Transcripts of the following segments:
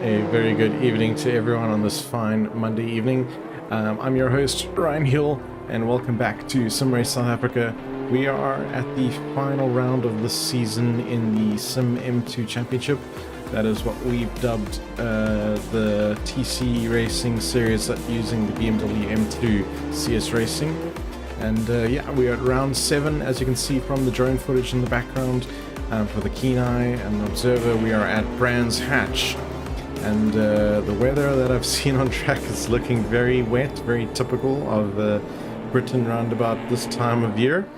A very good evening to everyone on this fine Monday evening. I'm your host, Ryan Hill, and welcome back to simRace South Africa. We are at the final round of the season in the simM2 Championship. That is what we've dubbed the TC Racing series using the BMW M2 CS Racing. And yeah, we're at round 7, as you can see from the drone footage in the background. For the keen eye and observer, we are at Brands Hatch. And the weather that I've seen on track is looking very wet, very typical of Britain round about this time of year.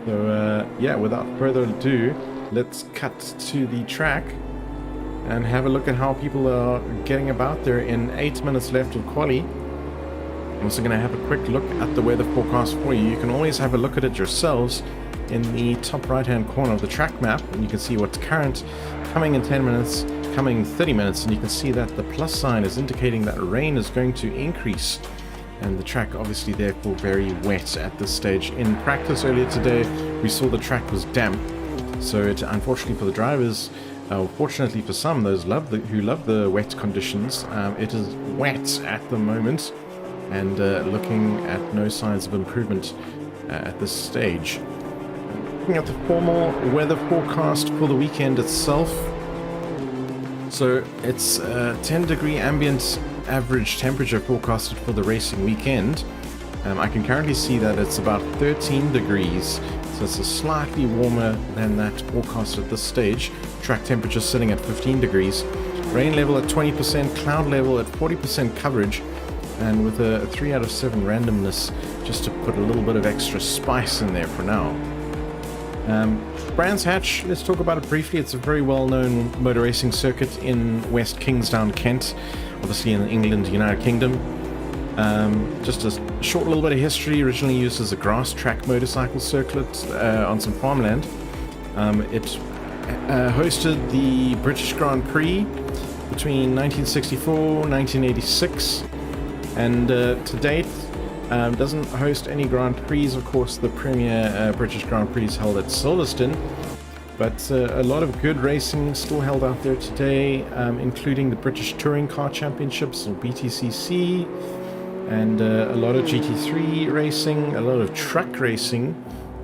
So yeah, without further ado, let's cut to the track and have a look at how people are getting about there in 8 minutes left of quali. I'm also going to have a quick look at the weather forecast for you. You can always have a look at it yourselves in the top right hand corner of the track map, and you can see what's current, coming in 10 minutes, coming 30 minutes, and you can see that the plus sign is indicating that rain is going to increase, and the track obviously therefore very wet at this stage. In practice earlier today we saw the track was damp, so unfortunately for the drivers, fortunately for some, those who love the wet conditions, it is wet at the moment and looking at no signs of improvement at this stage. Looking at the formal weather forecast for the weekend itself, so it's 10 degree ambient average temperature forecasted for the racing weekend. I can currently see that it's about 13 degrees, so it's slightly warmer than that forecast at this stage. Track temperature sitting at 15 degrees, rain level at 20%, cloud level at 40% coverage, and with a 3 out of 7 randomness, just to put a little bit of extra spice in there for now. Brands Hatch, let's talk about it briefly. It's a very well-known motor racing circuit in West Kingsdown, Kent, obviously in England, United Kingdom. Just a short little bit of history. Originally used as a grass track motorcycle circuit on some farmland. It hosted the British Grand Prix between 1964 and 1986, and to date doesn't host any Grand Prix. Of course, the premier British Grand Prix is held at Silverstone, but a lot of good racing still held out there today, including the British Touring Car Championships, or BTCC, and a lot of GT3 racing, a lot of truck racing.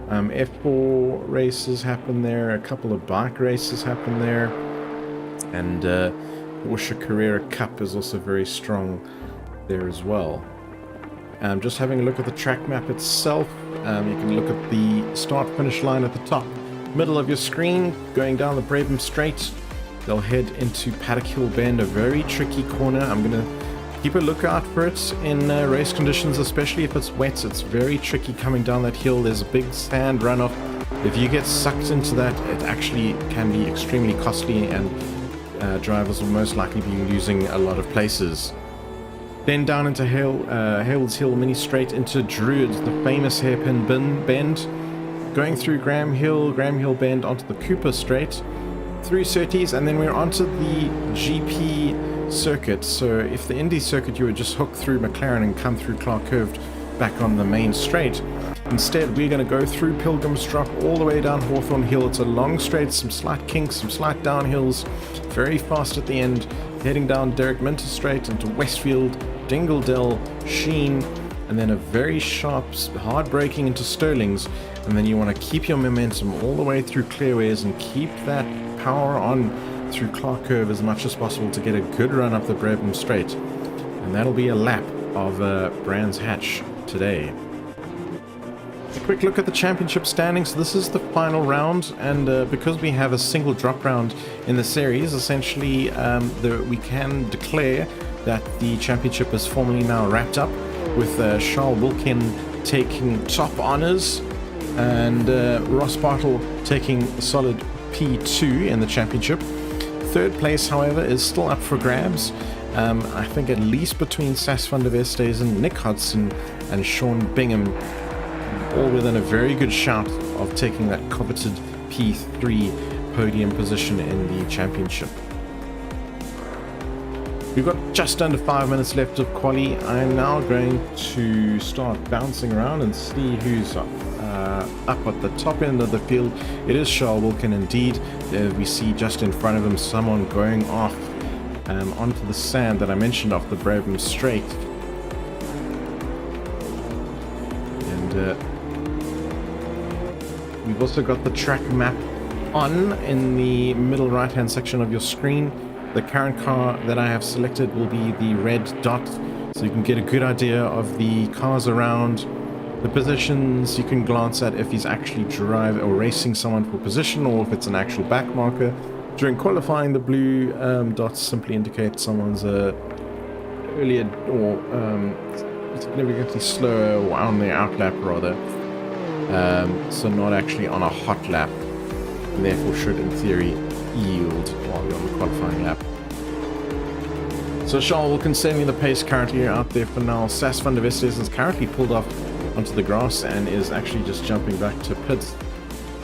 F4 races happen there, a couple of bike races happen there, and Porsche Carrera Cup is also very strong there as well. Just having a look at the track map itself, you can look at the start-finish line at the top middle of your screen. Going down the Brabham Straight, they'll head into Paddock Hill Bend, a very tricky corner. I'm going to keep a lookout for it in race conditions, especially if it's wet. It's very tricky coming down that hill. There's a big sand runoff. If you get sucked into that, it actually can be extremely costly, and drivers will most likely be losing a lot of places. Then down into Hales Hill Mini Straight into Druids, the famous hairpin bend. Going through Graham Hill Bend onto the Cooper Straight, through Surtees, and then we're onto the GP circuit. So if the Indy circuit, you would just hook through McLaren and come through Clark Curved back on the main straight. Instead, we're going to go through Pilgrim's Drop all the way down Hawthorne Hill. It's a long straight, some slight kinks, some slight downhills, very fast at the end, heading down Derek Minter Straight into Westfield, Dingledell, Sheen, and then a very sharp, hard braking into Sterling's. And then you want to keep your momentum all the way through Clearways and keep that power on through Clark Curve as much as possible to get a good run up the Brabham Straight. And that'll be a lap of Brands Hatch today. A quick look at the championship standings. This is the final round, and because we have a single drop round in the series, essentially we can declare that the championship is formally now wrapped up, with Charles Wilkin taking top honors and Ross Bartle taking a solid P2 in the championship. Third place, however, is still up for grabs. I think at least between Sas van der Westhuizen, Nick Hodson and Sean Bingham, all within a very good shout of taking that coveted P3 podium position in the championship. We've got just under 5 minutes left of quali. I'm now going to start bouncing around and see who's up at the top end of the field. It is Charles Wilkin indeed. We see just in front of him someone going off onto the sand that I mentioned off the Brabham Straight. And we've also got the track map on in the middle right hand section of your screen. The current car that I have selected will be the red dot, so you can get a good idea of the cars around, the positions. You can glance at if he's actually driving or racing someone for position, or if it's an actual back marker. During qualifying, the blue dots simply indicate someone's earlier or significantly slower, or on the outlap rather, so not actually on a hot lap, and therefore should in theory yield while you're on the qualifying lap. So Charles Wilkins setting the pace currently out there for now. Sas van der Vestes is currently pulled off onto the grass and is actually just jumping back to pits.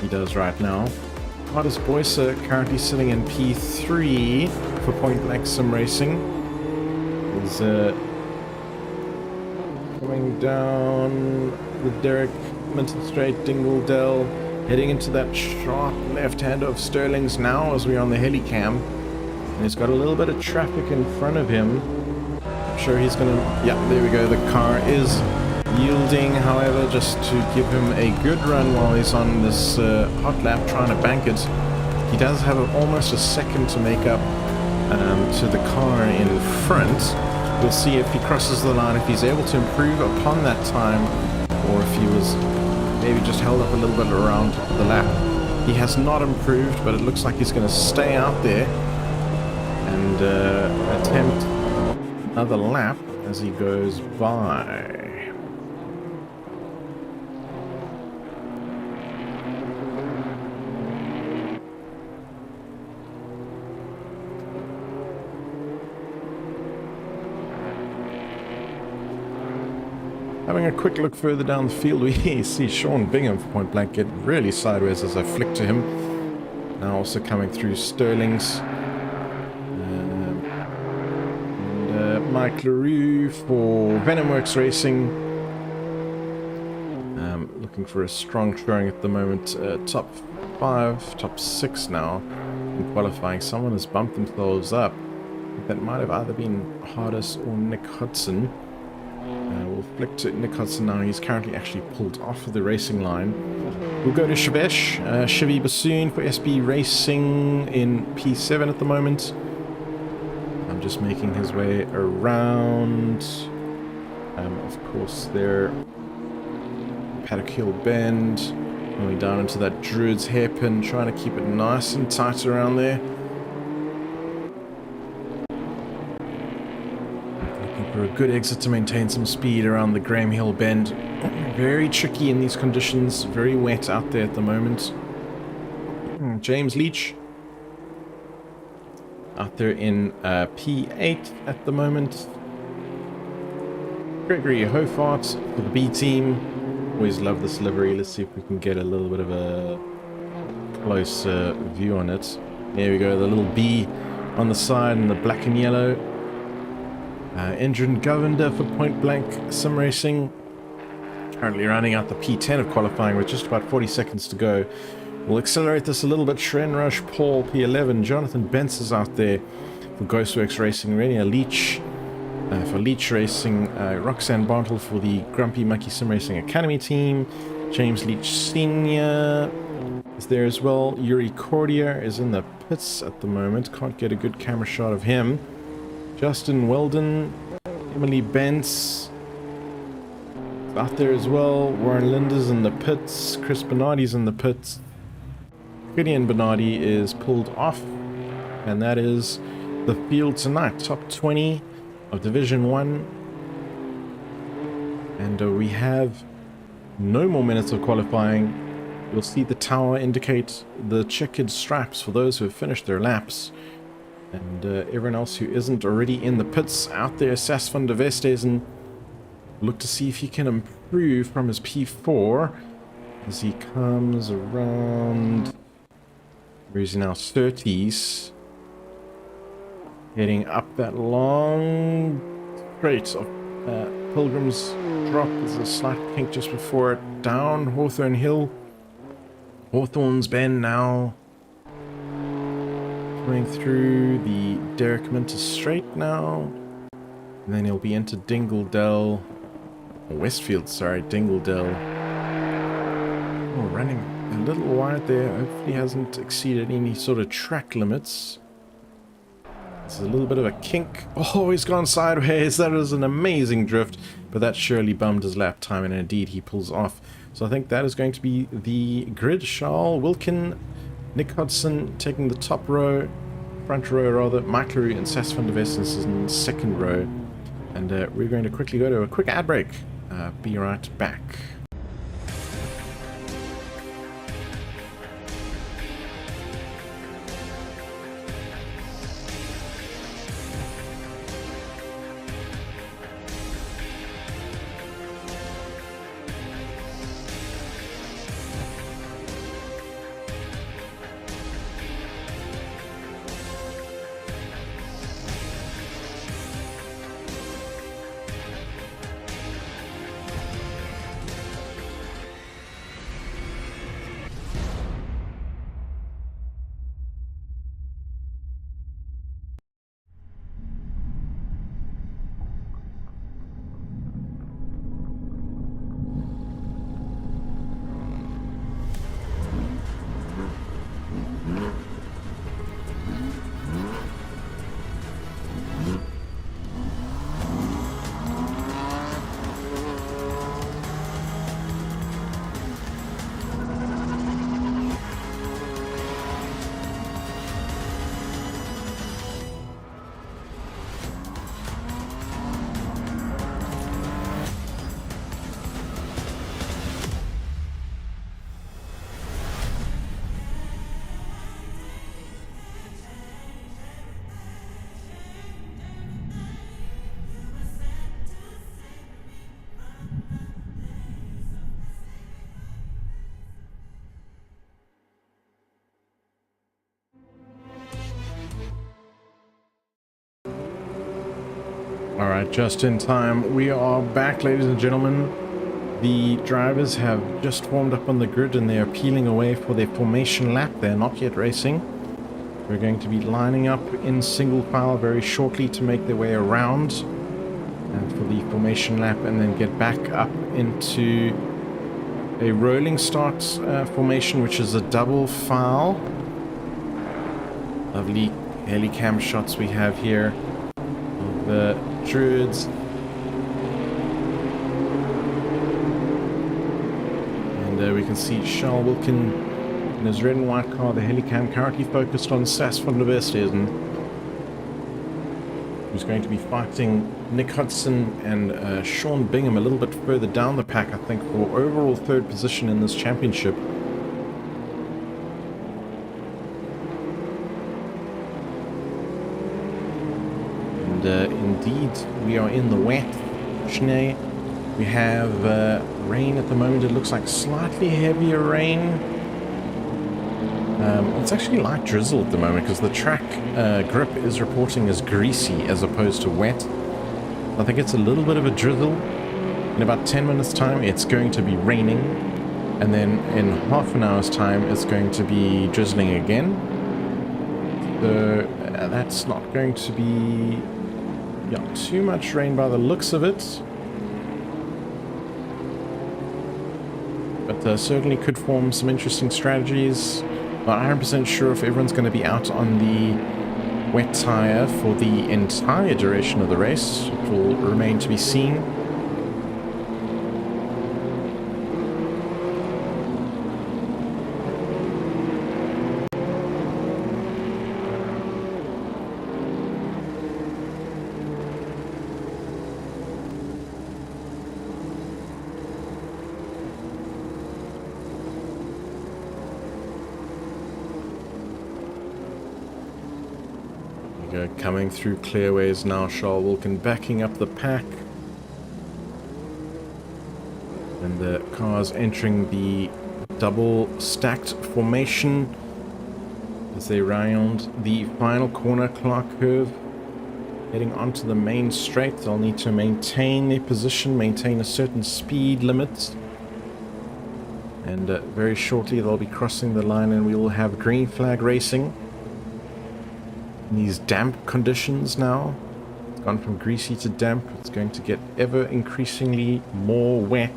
He does right now. Hardest Boyser currently sitting in P3 for Point Blank Sim Racing. Is coming down the Derek Minton Straight, Dingledale, heading into that sharp left-hander of Sterling's now as we're on the helicam. And he's got a little bit of traffic in front of him. I'm sure he's going to... Yeah, there we go. The car is yielding, however, just to give him a good run while he's on this hot lap trying to bank it. He does have almost a second to make up to the car in front. We'll see if he crosses the line, if he's able to improve upon that time, or if he was maybe just held up a little bit around the lap. He has not improved, but it looks like he's going to stay out there and attempt another lap as he goes by. Having a quick look further down the field, we see Sean Bingham for Point Blank get really sideways as I flick to him. Now also coming through Sterling's. And Mike LaRue for Venomworks Racing. Looking for a strong showing at the moment. Top 5, top 6 now in qualifying. Someone has bumped themselves up. I think that might have either been Hardis or Nick Hudson. We'll flick to Nick Hudson now. He's currently actually pulled off of the racing line. We'll go to Shivesh. Shivi Bassoon for SB Racing in P7 at the moment. I'm just making his way around. Of course, there. Paddock Hill Bend. Going down into that Druid's hairpin. Trying to keep it nice and tight around there. For a good exit to maintain some speed around the Graham Hill Bend. Very tricky in these conditions, very wet out there at the moment. James Leach out there in P8 at the moment. Gregory Hofart for the B team. Always love this livery. Let's see if we can get a little bit of a closer view on it. There we go, the little B on the side and the black and yellow. Indran Govender for Point Blank Sim Racing. Currently rounding out the P10 of qualifying with just about 40 seconds to go. We'll accelerate this a little bit. Shren Rush Paul P11. Jonathan Bentz is out there for Ghostworks Racing. Renia Leach for Leach Racing. Roxanne Bartle for the Grumpy Monkey Sim Racing Academy team. James Leach Sr. is there as well. Yuri Cordier is in the pits at the moment. Can't get a good camera shot of him. Justin Weldon, Emily Bentz out there as well. Warren Linda's in the pits. Chris Bernardi's in the pits. Gideon Bernardi is pulled off. And that is the field tonight. Top 20 of Division 1. And we have no more minutes of qualifying. You'll see the tower indicate the checkered stripes for those who have finished their laps. And everyone else who isn't already in the pits out there. Sas van der Westhuizen look to see if he can improve from his P4 as he comes around. Where is he now? 30s. Heading up that long straight of Pilgrim's Drop. There's a slight kink just before it. Down Hawthorne Hill. Hawthorne's Bend now. Coming through the Derrick Minter Straight now. And then he'll be into Dingledale. Or Westfield, sorry, Dingledale. Oh, running a little wide there. Hopefully hasn't exceeded any sort of track limits. This is a little bit of a kink. Oh, he's gone sideways. That is an amazing drift. But that surely bummed his lap time, and indeed he pulls off. So I think that is going to be the grid. Charles Wilkin, Nick Hodson taking the top row, front row rather. Mike Leroux and Sas van der Westen is in the second row. And we're going to quickly go to a quick ad break. Be right back. Alright, just in time. We are back, ladies and gentlemen. The drivers have just formed up on the grid and they are peeling away for their formation lap. They're not yet racing. We're going to be lining up in single file very shortly to make their way around and for the formation lap, and then get back up into a rolling start formation, which is a double file. Lovely helicam shots we have here of the Druids. And we can see Charles Wilkin in his red and white car. The helicam currently focused on Sas van der Westen, who's going to be fighting Nick Hudson and Sean Bingham a little bit further down the pack, I think, for overall third position in this championship. And indeed, we are in the wet. Schnee. We have rain at the moment. It looks like slightly heavier rain. It's actually light drizzle at the moment because the track grip is reporting as greasy as opposed to wet. I think it's a little bit of a drizzle. In about 10 minutes time it's going to be raining, and then in half an hour's time it's going to be drizzling again. So that's not going to be too much rain by the looks of it. But certainly could form some interesting strategies. Not 100% sure if everyone's going to be out on the wet tire for the entire duration of the race. It will remain to be seen. Coming through clearways now, Charles Wilkin backing up the pack. And the cars entering the double stacked formation as they round the final corner Clark curve. Heading onto the main straight, they'll need to maintain their position, maintain a certain speed limit. And very shortly they'll be crossing the line and we will have green flag racing. in these damp conditions now. It's gone from greasy to damp. It's going to get ever increasingly more wet.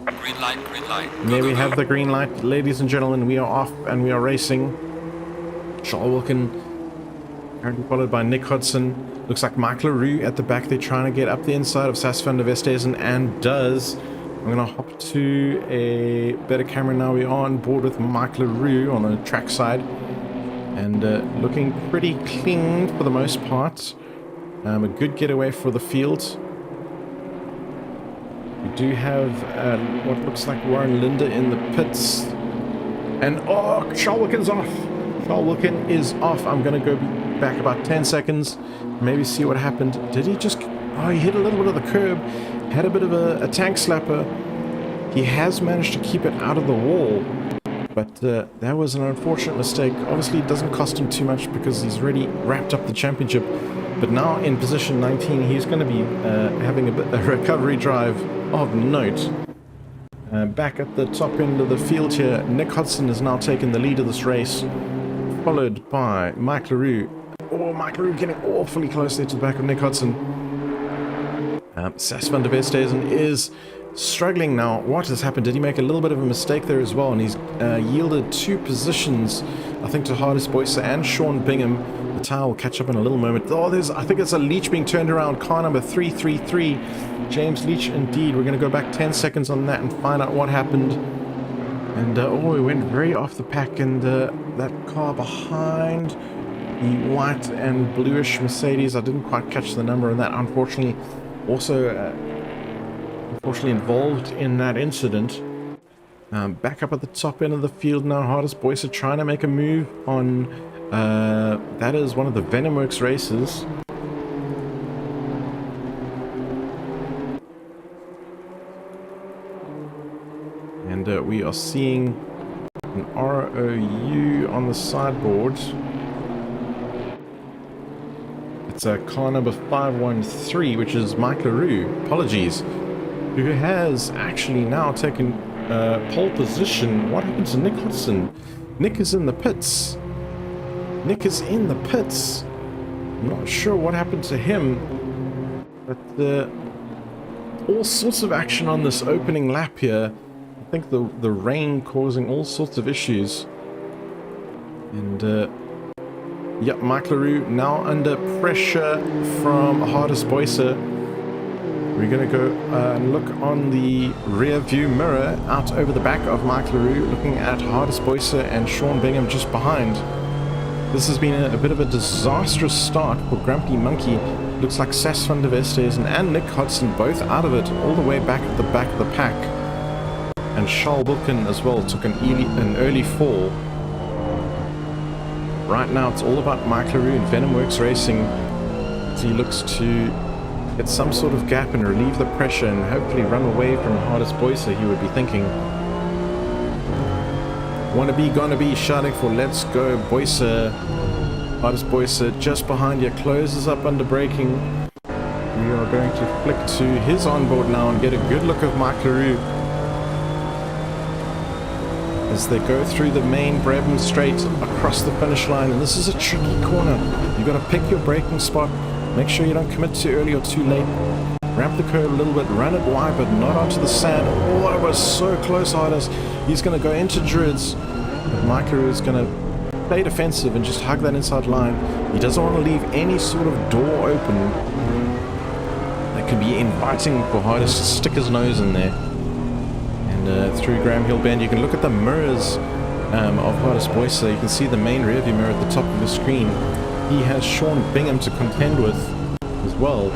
Green light, green light. And there we have the green light. Ladies and gentlemen, we are off and we are racing. Charles Wilkin currently followed by Nick Hodson. Looks like Mike LaRue at the back. They're trying to get up the inside of Sas van der Westhuizen, and does. I'm going to hop to a better camera now. We are on board with Mike LaRue on the track side. And looking pretty clean for the most part. A good getaway for the field. We do have what looks like Warren Linda in the pits. And oh, Charles Wilkin's off. Charles Wilkin is off. I'm going to go back about 10 seconds. Maybe see what happened. Did he just... Oh, he hit a little bit of the curb. Had a bit of a tank slapper. He has managed to keep it out of the wall. But that was an unfortunate mistake. Obviously, it doesn't cost him too much because he's already wrapped up the championship. But now in position 19, he's going to be having a recovery drive of note. Back at the top end of the field here, Nick Hodson has now taken the lead of this race, followed by Mike LaRue. Oh, Mike LaRue getting awfully close there to the back of Nick Hodson. Sas van der Westhuizen is struggling now. What has happened? Did he make a little bit of a mistake there as well? And he's yielded 2 positions, I think, to Hardest Boyser and Sean Bingham. The tire will catch up in a little moment. Oh, I think it's a Leach being turned around. Car number 333. James Leach, indeed. We're going to go back 10 seconds on that and find out what happened. And, oh, he went very off the pack. And that car behind the white and bluish Mercedes, I didn't quite catch the number on that, unfortunately. Also, unfortunately involved in that incident. Back up at the top end of the field now. Hardest Boyser trying to make a move on... that is one of the Venomworks races. And we are seeing an ROU on the sideboard. It's car number 513, which is Mike LaRue, apologies, who has actually now taken pole position. What happened to Nick Hodson? Nick is in the pits. Nick is in the pits. I'm not sure what happened to him, but all sorts of action on this opening lap here. I think the rain causing all sorts of issues. And yep, Mike LaRue now under pressure from Hardest Boyser. We're going to go and look on the rear view mirror out over the back of Mike LaRue, looking at Hardest Boyser and Sean Bingham just behind. This has been a bit of a disastrous start for Grumpy Monkey. Looks like Sas van der Westhuizen and Nick Hodson both out of it, all the way back at the back of the pack. And Charles Wilkin as well took an early fall. Right now it's all about Mike LaRue and Venomworks Racing as he looks to get some sort of gap and relieve the pressure and hopefully run away from Hardest Boyser, he would be thinking. Wanna be, gonna be, shouting for let's go Boyser. Hardest Boyser just behind you, closes up under braking. We are going to flick to his onboard now and get a good look of Mike LaRue as they go through the main Brabham Straight across the finish line. And this is a tricky corner. You've got to pick your braking spot. Make sure you don't commit too early or too late. Ramp the curve a little bit, run it wide, but not onto the sand. Oh, it was so close, Hardest. He's going to go into Druids. But Mike LaRue is going to play defensive and just hug that inside line. He doesn't want to leave any sort of door open that could be inviting for Hardest to stick his nose in there. Through Graham Hill Bend, you can look at the mirrors of Hardest Boyser. You can see the main rearview mirror at the top of the screen. He has Sean Bingham to contend with as well.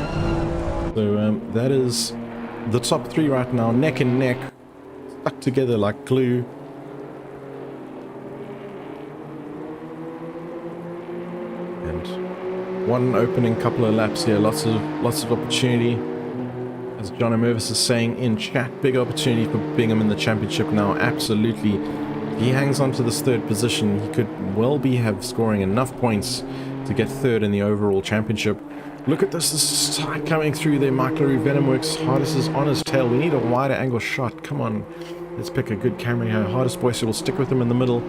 So that is the top 3 right now, neck and neck, stuck together like glue. And one opening couple of laps here, lots of opportunity. As John Mervis is saying in chat, big opportunity for Bingham in the championship now, absolutely. If he hangs on to this 3rd position, he could well be scoring enough points to get 3rd in the overall championship. Look at this is tight coming through there. Mike LaRue, Venomworks, Hardest is on his tail. We need a wider angle shot. Come on, let's pick a good camera here. Hardest Boyser will stick with him in the middle.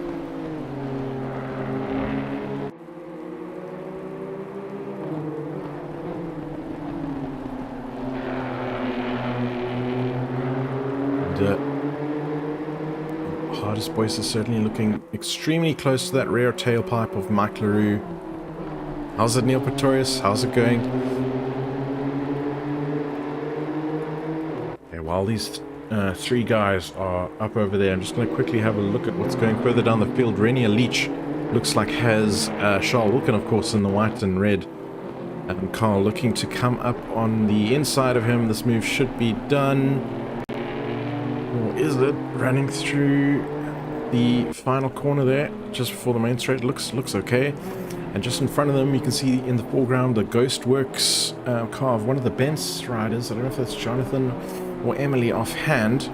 Hardest Voice is certainly looking extremely close to that rear tailpipe of Mike LaRue. How's it, Neil Pretorius? How's it going? Okay, while these three guys are up over there, I'm just going to quickly have a look at what's going further down the field. Renier Leach looks like has Charles Wilkin, of course, in the white and red. And Carl looking to come up on the inside of him. This move should be done. Or is it? Running through the final corner there, just before the main straight. Looks okay. And just in front of them, you can see in the foreground the Ghost Works car of one of the Benz riders. I don't know if that's Jonathan or Emily offhand.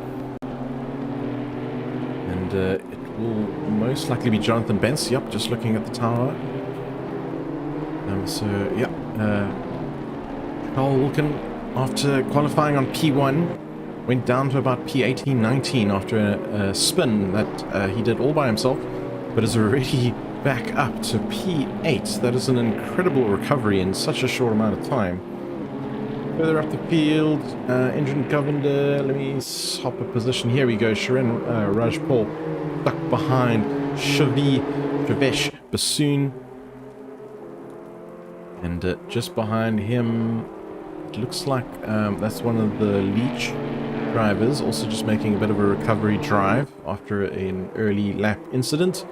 And it will most likely be Jonathan Benz. Yep, just looking at the tower. So, yeah. Carl Wilkin, after qualifying on P1, went down to about P18, 19 after a spin that he did all by himself, but is already back up to P8. That is an incredible recovery in such a short amount of time. Further up the field, engine governor, let me hop a position. Here we go, Sharon Rajpal stuck behind Shavesh Bassoon. And just behind him, it looks like that's one of the Leach drivers, also just making a bit of a recovery drive after an early lap incident.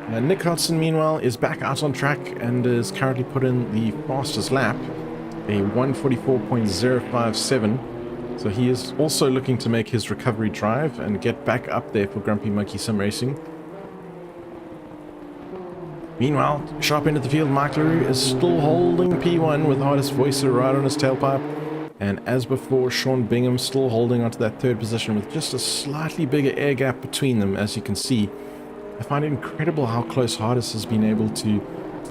Nick Hodson, meanwhile, is back out on track and is currently put in the fastest lap, a 1:44.057. So he is also looking to make his recovery drive and get back up there for Grumpy Monkey Sim Racing. Meanwhile, sharp end of the field, Mike LaRue is still holding P1 with Hardest Voicer right on his tailpipe. And as before, Sean Bingham still holding onto that third position with just a slightly bigger air gap between them, as you can see. I find it incredible how close Hardest has been able to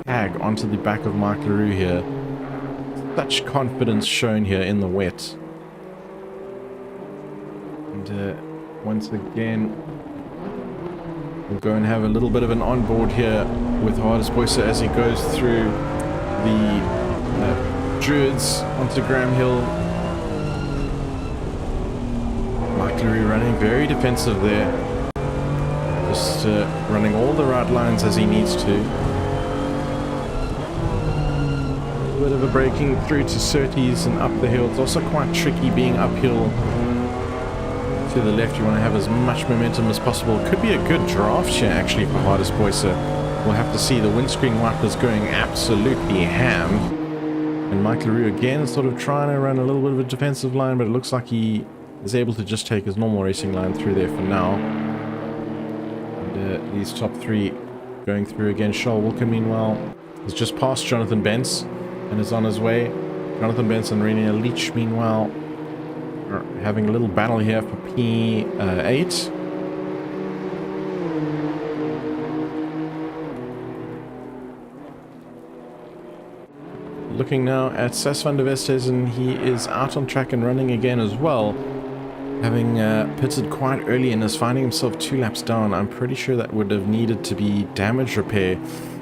tag onto the back of Mike LaRue here. Such confidence shown here in the wet. And once again, we'll go and have a little bit of an onboard here with Hardest Voicer as he goes through the Druids onto Graham Hill. Mike LaRue running very defensive there. Just running all the right lines as he needs to. A bit of a braking through to Surtees and up the hill. It's also quite tricky being uphill. To the left, you want to have as much momentum as possible. Could be a good draft here actually for Hardest Voicer. We'll have to see. The windscreen wipers going absolutely ham. And Mike LaRue again sort of trying to run a little bit of a defensive line, but it looks like he is able to just take his normal racing line through there for now. And these top three going through again. Charles Wilkin, meanwhile, has just passed Jonathan Benz and is on his way. Jonathan Benz and Renier Leach, meanwhile, having a little battle here for P8. Looking now at Sas van der Westhuizen, he is out on track and running again as well, having pitted quite early and is finding himself 2 laps down. I'm pretty sure that would have needed to be damage repair,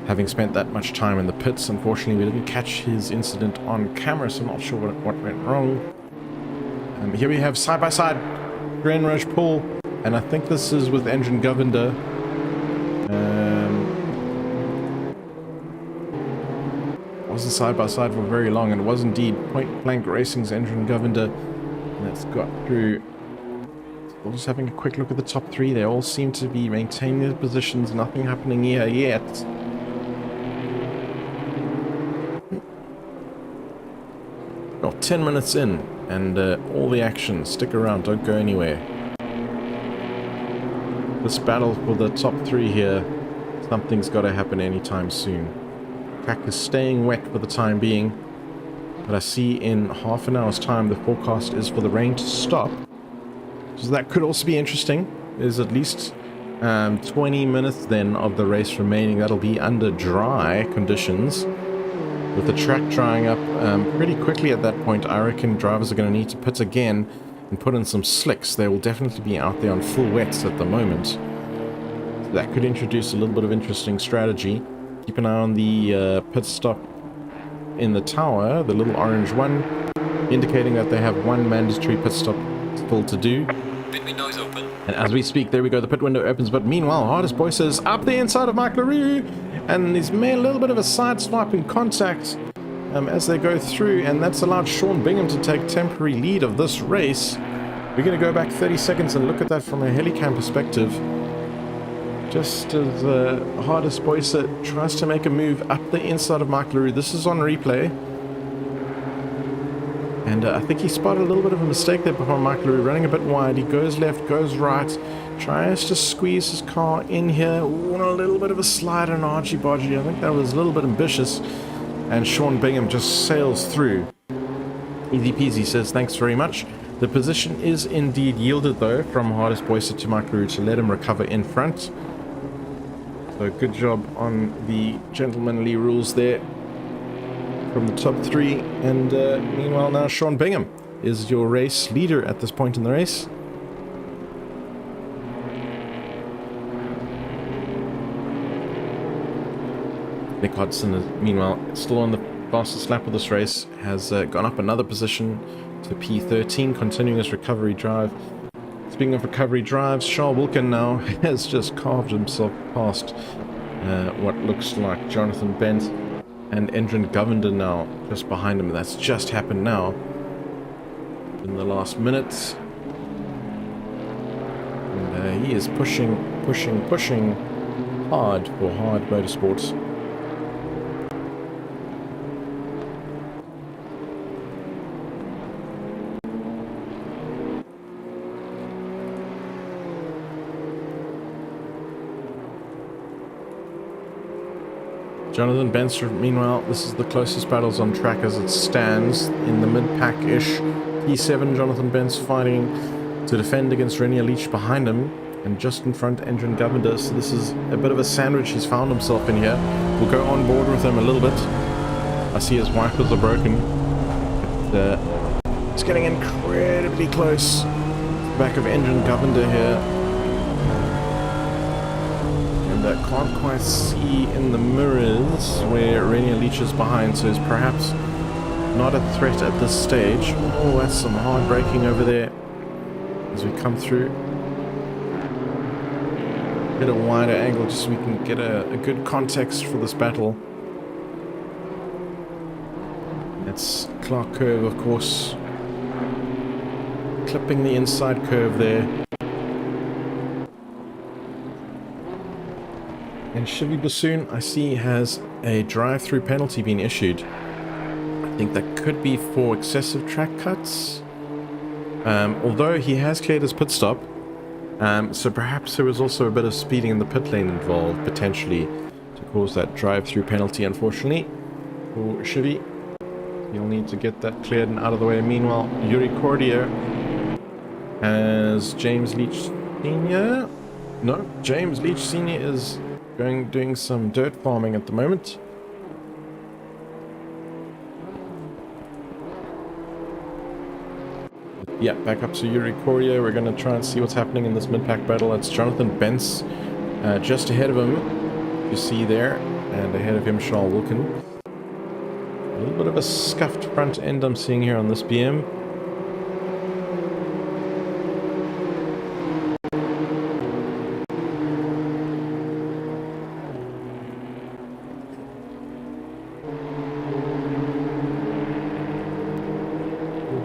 having spent that much time in the pits. Unfortunately, we didn't catch his incident on camera, so I'm not sure what went wrong. Here we have side-by-side Grand Rush Pool, and I think this is with engine governor. Wasn't side-by-side for very long, and it was indeed Point Blank Racing's engine governor. And that's got through. We're just having a quick look at the top three. They all seem to be maintaining their positions. Nothing happening here yet. Well, 10 minutes in. And all the action. Stick around, don't go anywhere. This battle for the top three here, something's got to happen anytime soon. Track is staying wet for the time being, but I see in half an hour's time the forecast is for the rain to stop. So that could also be interesting. There's at least 20 minutes then of the race remaining. That'll be under dry conditions. With the track drying up pretty quickly at that point, I reckon drivers are going to need to pit again and put in some slicks. They will definitely be out there on full wets at the moment. So that could introduce a little bit of interesting strategy. Keep an eye on the pit stop in the tower, the little orange one, indicating that they have one mandatory pit stop still to do. Pit window is open. And as we speak, there we go, the pit window opens, but meanwhile, Hardest Boyce is up the inside of Mike LaRue, and he's made a little bit of a side swipe in contact as they go through, and that's allowed Sean Bingham to take temporary lead of this race. We're going to go back 30 seconds and look at that from a helicam perspective. Just as Hardest Boyce tries to make a move up the inside of Mike LaRue. This is on replay. And I think he spotted a little bit of a mistake there behind Mike LaRue, running a bit wide. He goes left, goes right, tries to squeeze his car in here. Ooh, a little bit of a slide and argy-bargy. I think that was a little bit ambitious. And Sean Bingham just sails through. Easy peasy, says thanks very much. The position is indeed yielded, though, from Hardest Boyce to Mike LaRue to let him recover in front. So good job on the gentlemanly rules there from the top three. And meanwhile now Sean Bingham is your race leader at this point in the race. Nick Hodgson is meanwhile still on the fastest lap of this race, has gone up another position to P13, continuing his recovery drive. Speaking of recovery drives, Charles Wilkin now has just carved himself past what looks like Jonathan Bent and Endrin Govender now just behind him. That's just happened now in the last minute. And he is pushing hard for Hard Motorsports. Jonathan Benster, meanwhile, this is the closest battles on track as it stands in the mid-pack-ish. P7, Jonathan Bentz fighting to defend against Renier Leach behind him, and just in front, Endrin Govender. So this is a bit of a sandwich he's found himself in here. We'll go on board with him a little bit. I see his wipers are broken. But, it's getting incredibly close. Back of Endrin Govender here. Can't quite see in the mirrors where Renier Leach is behind, so is perhaps not a threat at this stage. Oh, that's some hard braking over there as we come through. Get a wider angle just so we can get a good context for this battle. That's Clark Curve, of course, clipping the inside curve there. And Chevy Bassoon, I see, has a drive-through penalty being issued. I think that could be for excessive track cuts. Although he has cleared his pit stop. So perhaps there was also a bit of speeding in the pit lane involved, potentially, to cause that drive-through penalty, unfortunately. For Chevy, you'll need to get that cleared and out of the way. Meanwhile, Yuri Cordier has James Leach Sr. No, James Leach Sr. is doing some dirt farming at the moment. Yeah, back up to Yuri Corrier. We're going to try and see what's happening in this mid-pack battle. It's Jonathan Bentz just ahead of him, you see there, and ahead of him Charles Wilkin. A little bit of a scuffed front end I'm seeing here on this BM.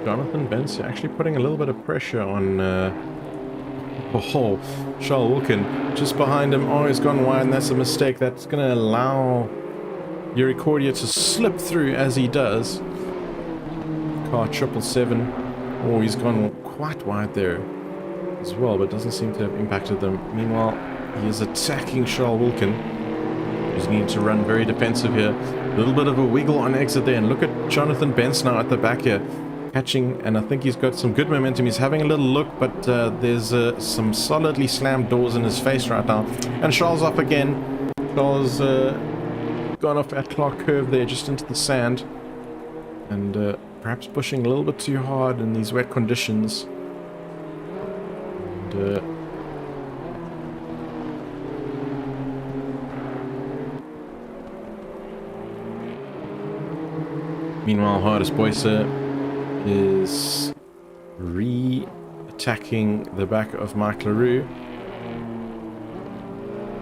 Jonathan Bentz actually putting a little bit of pressure on Charles Wilkin just behind him. Oh, he's gone wide, and that's a mistake. That's going to allow Yuri Cordier to slip through as he does. Car 777. Oh, he's gone quite wide there as well, but doesn't seem to have impacted them. Meanwhile, he is attacking Charles Wilkin, who's needing to run very defensive here. A little bit of a wiggle on exit there, and look at Jonathan Bentz now at the back here. Catching, and I think he's got some good momentum. He's having a little look, but there's some solidly slammed doors in his face right now. And Charles off again. Charles gone off at Clark Curve there, just into the sand. And perhaps pushing a little bit too hard in these wet conditions. And meanwhile, Hardest Boyce is attacking the back of Mike LaRue.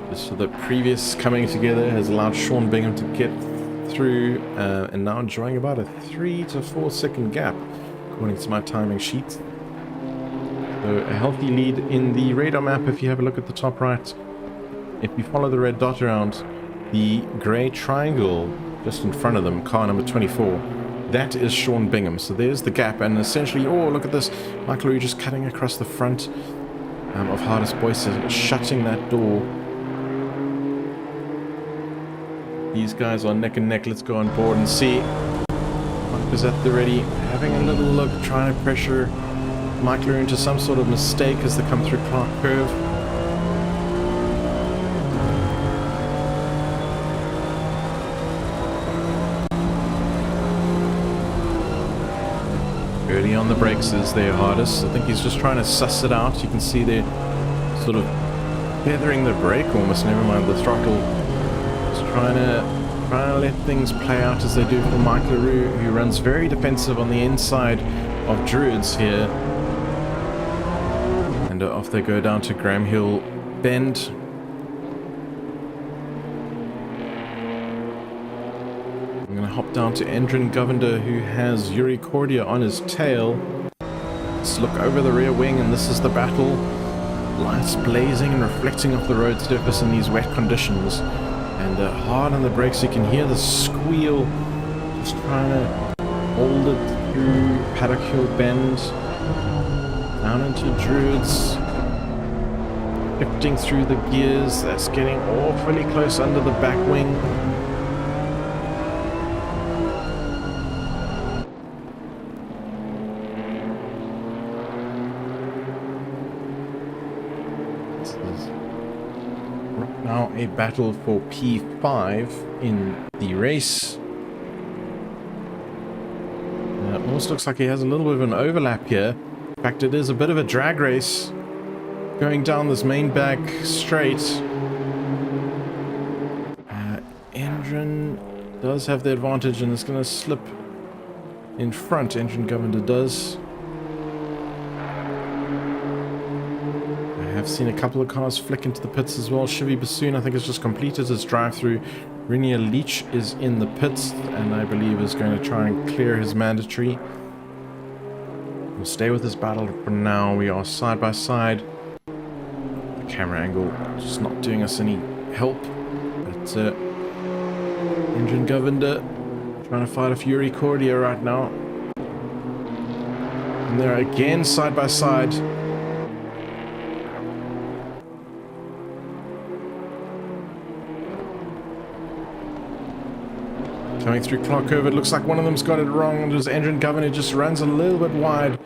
Just so the previous coming together has allowed Sean Bingham to get through, and now enjoying about a 3 to 4 second gap, according to my timing sheet. So a healthy lead in the radar map. If you have a look at the top right, if you follow the red dot around, the grey triangle just in front of them, car number 24, that is Sean Bingham. So there's the gap, and essentially, oh, look at this, Michael Rue just cutting across the front of Hardest Boyce, shutting that door. These guys are neck and neck. Let's go on board and see. Mike is at the ready, having a little look, trying to pressure Michael Rue into some sort of mistake as they come through Clark Curve. Early on the brakes is their hardest. I think he's just trying to suss it out. You can see they're sort of feathering the brake almost, never mind the throttle. Just trying to let things play out as they do for Mike LaRue, who runs very defensive on the inside of Druids here. And off they go down to Graham Hill Bend. I'm going to hop down to Endrin Govender, who has Yuri Cordia on his tail. Let's look over the rear wing, and this is the battle. Lights blazing and reflecting off the road surface in these wet conditions. And hard on the brakes, you can hear the squeal. Just trying to hold it through Paddock Hill Bend. Down into Druids. Shifting through the gears. That's getting awfully close under the back wing. Now a battle for P5 in the race. It almost looks like he has a little bit of an overlap here. In fact, it is a bit of a drag race going down this main back straight. Endrin does have the advantage and is going to slip in front. Endrin Govender does. I've seen a couple of cars flick into the pits as well. Chevy Bassoon, I think, has just completed his drive-through. Renier Leach is in the pits, and I believe is going to try and clear his mandatory. We'll stay with this battle for now. We are side by side. The camera angle just not doing us any help. But Engine Govender trying to fight a Fury Cordia right now. And they're again side by side. Coming through Clark Curve, it looks like one of them's got it wrong, and his Engine Governor just runs a little bit wide,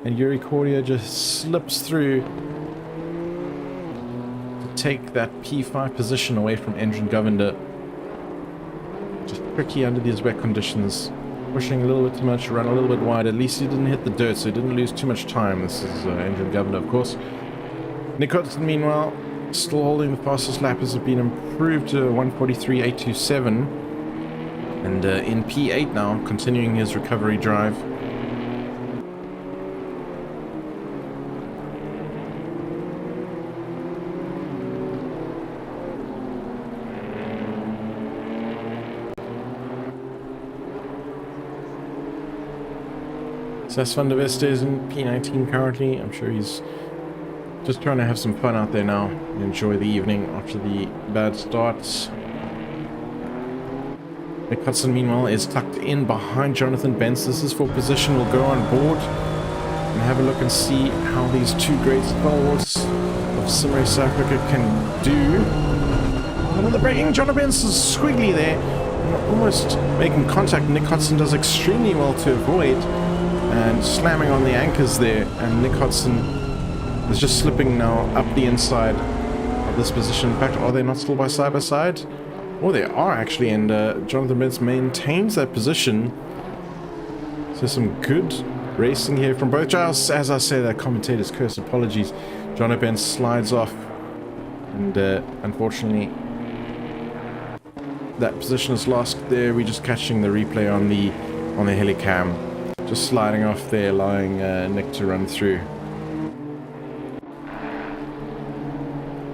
and Yuri Cordia just slips through to take that P5 position away from Engine Governor. Just tricky under these wet conditions, pushing a little bit too much, run a little bit wide. At least he didn't hit the dirt, so he didn't lose too much time. This is Engine Governor, of course. Nick Hudson, meanwhile, still holding the fastest lap, as have been improved to 1:43.827. And in P8 now, continuing his recovery drive. Sas van der Veste is in P19 currently. I'm sure he's just trying to have some fun out there now and enjoy the evening after the bad starts. Nick Hudson, meanwhile, is tucked in behind Jonathan Bentz. This is for position. We'll go on board and have a look and see how these two great stalwarts of Sim Race South Africa can do. Oh, the braking, Jonathan Bentz is squiggly there, and almost making contact. Nick Hudson does extremely well to avoid, and slamming on the anchors there, and Nick Hudson is just slipping now up the inside of this position. In fact, are they not still by side? Oh, they are actually, and Jonathan Bentz maintains that position. So some good racing here from both Giles. As I say, that commentator's curse, apologies. Jonathan Bentz slides off, and unfortunately that position is lost there. We're just catching the replay on the helicam. Just sliding off there, allowing Nick to run through.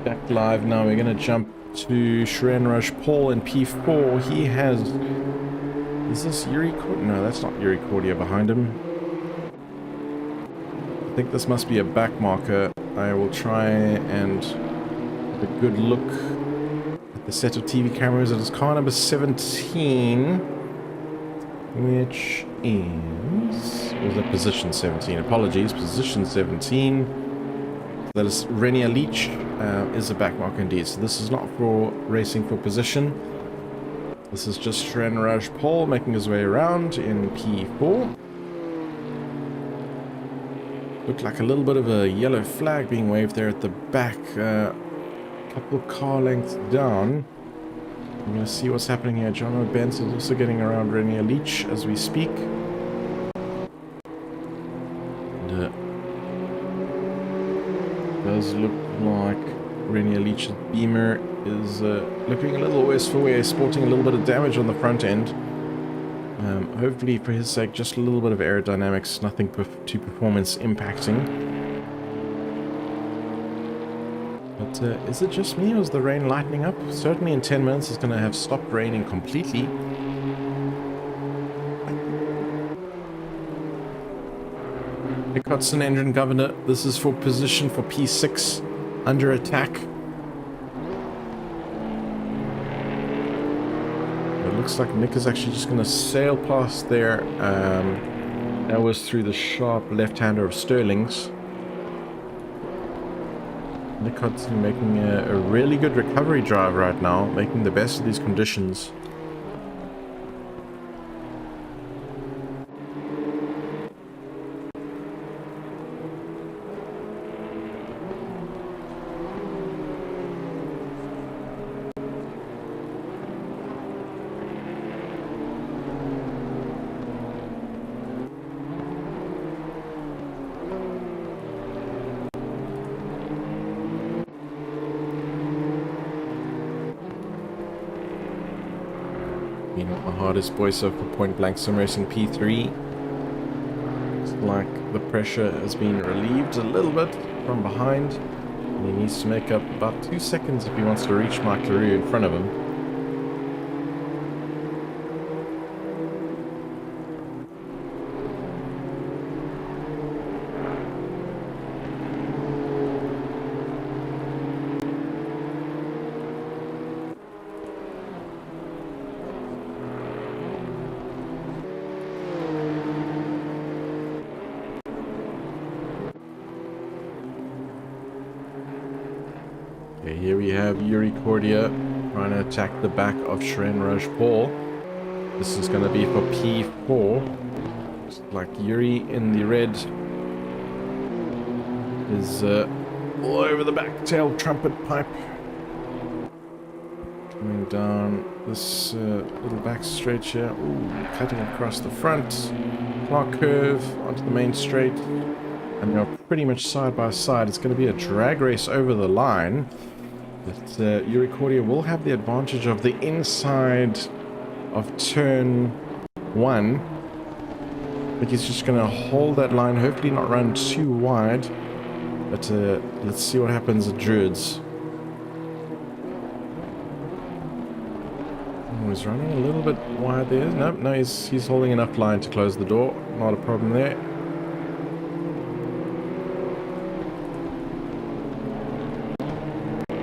Back live now. We're going to jump to Shrenraj Paul in P4. He has... Is this Yuri? No, that's not Yuri Cordia behind him. I think this must be a back marker. I will try and have a good look at the set of TV cameras. It is car number 17, which is... Was that position 17? Apologies, position 17. That is Renier Leach, is a back marker indeed. So this is not for racing for position. This is just Shrenraj Paul making his way around in P4. Looked like a little bit of a yellow flag being waved there at the back. Couple car lengths down. I'm going to see what's happening here. Jogebed is also getting around Renier Leach as we speak. And, does look like Renier Leach's Beamer is looking a little worse for wear, sporting a little bit of damage on the front end. Hopefully for his sake, just a little bit of aerodynamics, nothing too performance impacting. But is it just me or is the rain lightening up? Certainly in 10 minutes it's going to have stopped raining completely. Hudson Engine Governor, this is for position for P6, under attack. It looks like Nick is actually just going to sail past there. That was through the sharp left-hander of Sterling's. Nick Hudson making a really good recovery drive right now, making the best of these conditions. My hardest boy so for Point Blank Sim Racing P3. Looks like the pressure has been relieved a little bit from behind. And he needs to make up about 2 seconds if he wants to reach Mike LaRue in front of him. Here we have Yuri Cordia trying to attack the back of Shrenraj Paul. This is going to be for P4. Looks like Yuri in the red is all over the back tail trumpet pipe. Coming down this little back straight here. Ooh, cutting across the front. Clark curve onto the main straight. And they're pretty much side by side. It's going to be a drag race over the line. But Yuri Cordia will have the advantage of the inside of turn 1. I think he's just going to hold that line, hopefully not run too wide. But let's see what happens at Druids. Oh, he's running a little bit wide there. No, he's holding enough line to close the door. Not a problem there.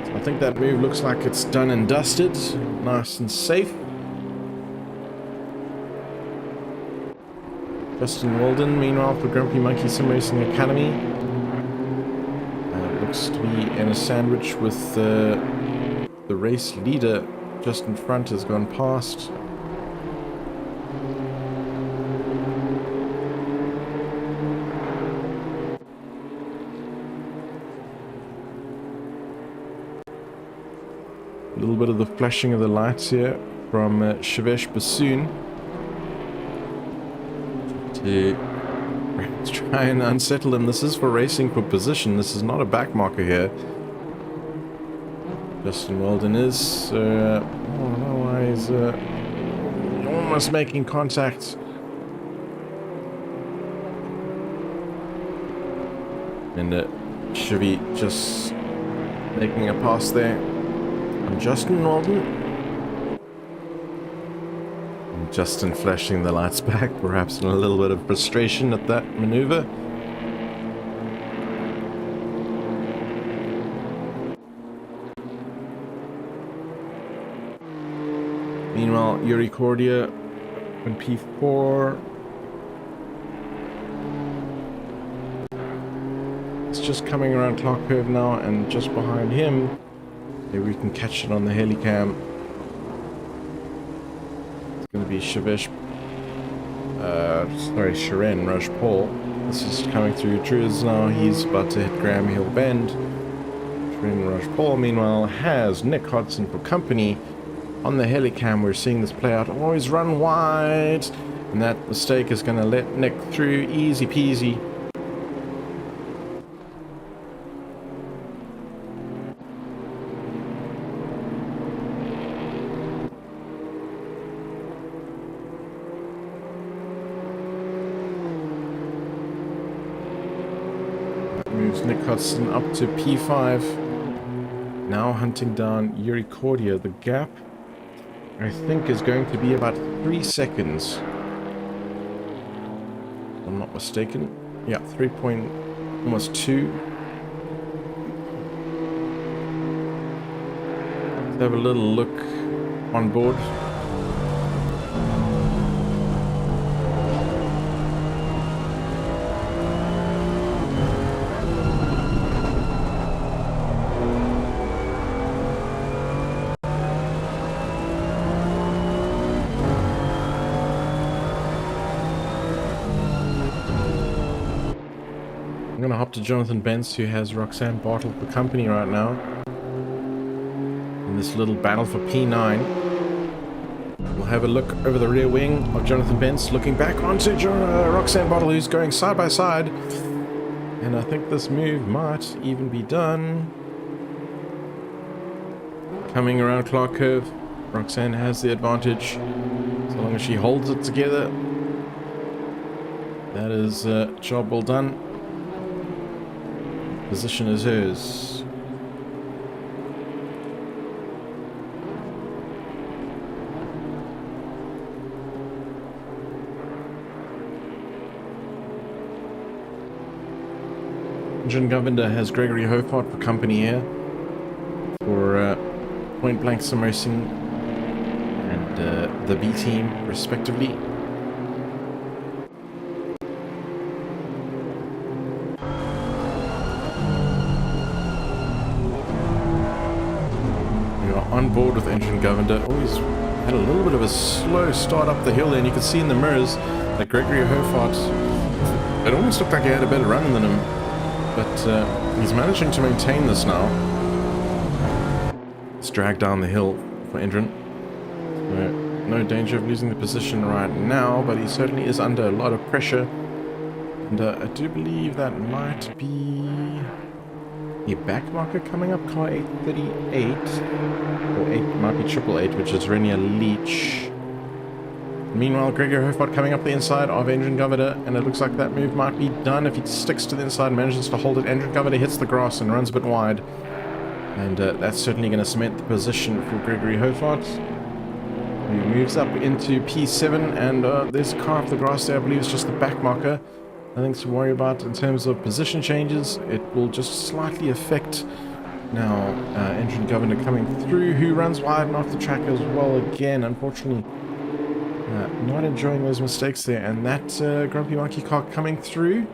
I think that move looks like it's done and dusted. Nice and safe. Justin Walden, meanwhile, for Grumpy Monkey Sim Racing Academy. Looks to be in a sandwich with the race leader just in front has gone past. A little bit of the flashing of the lights here from Shivesh Bassoon to try and unsettle him. This is for racing for position. This is not a back marker here. Justin Weldon is I don't know why he's almost making contact. And Chevy just making a pass there on Justin Norton. And Justin flashing the lights back, perhaps in a little bit of frustration at that maneuver. Meanwhile, Yuri Cordia on P4. It's just coming around Clark Curve now, and just behind him, maybe we can catch it on the helicam. It's going to be Sharon Rush Paul. This is coming through Druids now. He's about to hit Graham Hill Bend. Sharon Rush Paul, meanwhile, has Nick Hodson for company. On the helicam, we're seeing this play out. Always run wide. And that mistake is going to let Nick through. Easy peasy. That moves Nick Hodson up to P5. Now hunting down Yuri Cordia. The gap, I think, is going to be about 3 seconds. If I'm not mistaken. Yeah, 3 point, almost 2. Let's have a little look on board. I'm gonna hop to Jonathan Bentz, who has Roxanne Bartle for company right now in this little battle for P9. We'll have a look over the rear wing of Jonathan Bentz, looking back onto Roxanne Bartle, who's going side by side. And I think this move might even be done. Coming around Clark Curve, Roxanne has the advantage, so long as she holds it together. That is a job well done. Position is hers. Engine Governor has Gregory Hofart for company here for Point Blank Sim Racing and the B team, respectively. On board with Engine Governor. Always had a little bit of a slow start up the hill there, and you can see in the mirrors that Gregory Hofart, it almost looked like he had a better run than him, but he's managing to maintain this now. It's dragged down the hill for Engine. No danger of losing the position right now, but he certainly is under a lot of pressure, and I do believe that might be a back marker coming up, car 838, or 8 might be 888, which is Renier Leach. Meanwhile, Gregor Hofart coming up the inside of Engine Governor, and it looks like that move might be done if he sticks to the inside, manages to hold it. Engine Governor hits the grass and runs a bit wide, and that's certainly going to cement the position for Gregory Hofart. He moves up into P7, and there's a car off the grass there. I believe it's just the back marker. Nothing to worry about in terms of position changes. It will just slightly affect now Engine Governor coming through, who runs wide and off the track as well again. Unfortunately, not enjoying those mistakes there. And that Grumpy Monkey car coming through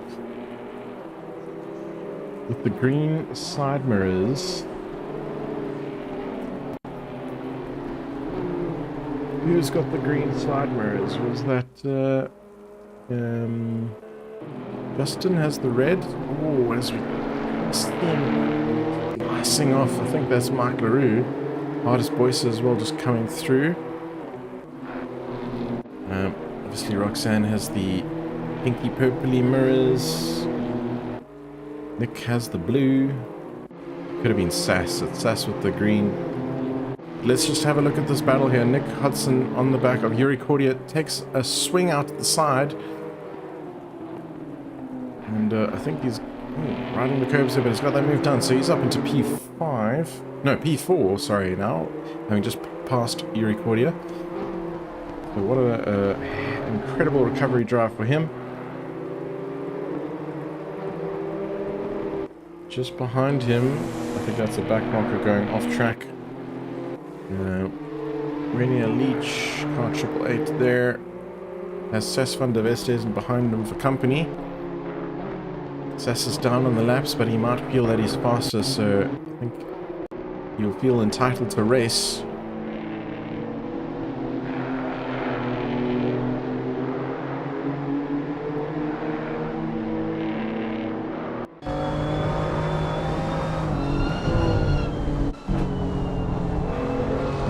with the green side mirrors. Who's got the green side mirrors? Was that Justin has the red? Oh, as we slicing off, I think that's Mark LaRue. Hardest Boyce as well, just coming through. Obviously Roxanne has the pinky purpley mirrors. Nick has the blue. Could have been Sass. It's Sass with the green. Let's just have a look at this battle here. Nick Hudson on the back of Yuri Cordia takes a swing out the side. And I think he's Right on the curbs there, but he's got that move done. So he's up into P5. No, P4, sorry, now. Having just passed Yuri Cordia. So what an incredible recovery drive for him. Just behind him, I think that's a back marker going off track. Rainier Leach, car 888 there. Has Sas van der Westhuizen behind him for company. Sas is down on the laps, but he might feel that he's faster, so I think he'll feel entitled to race.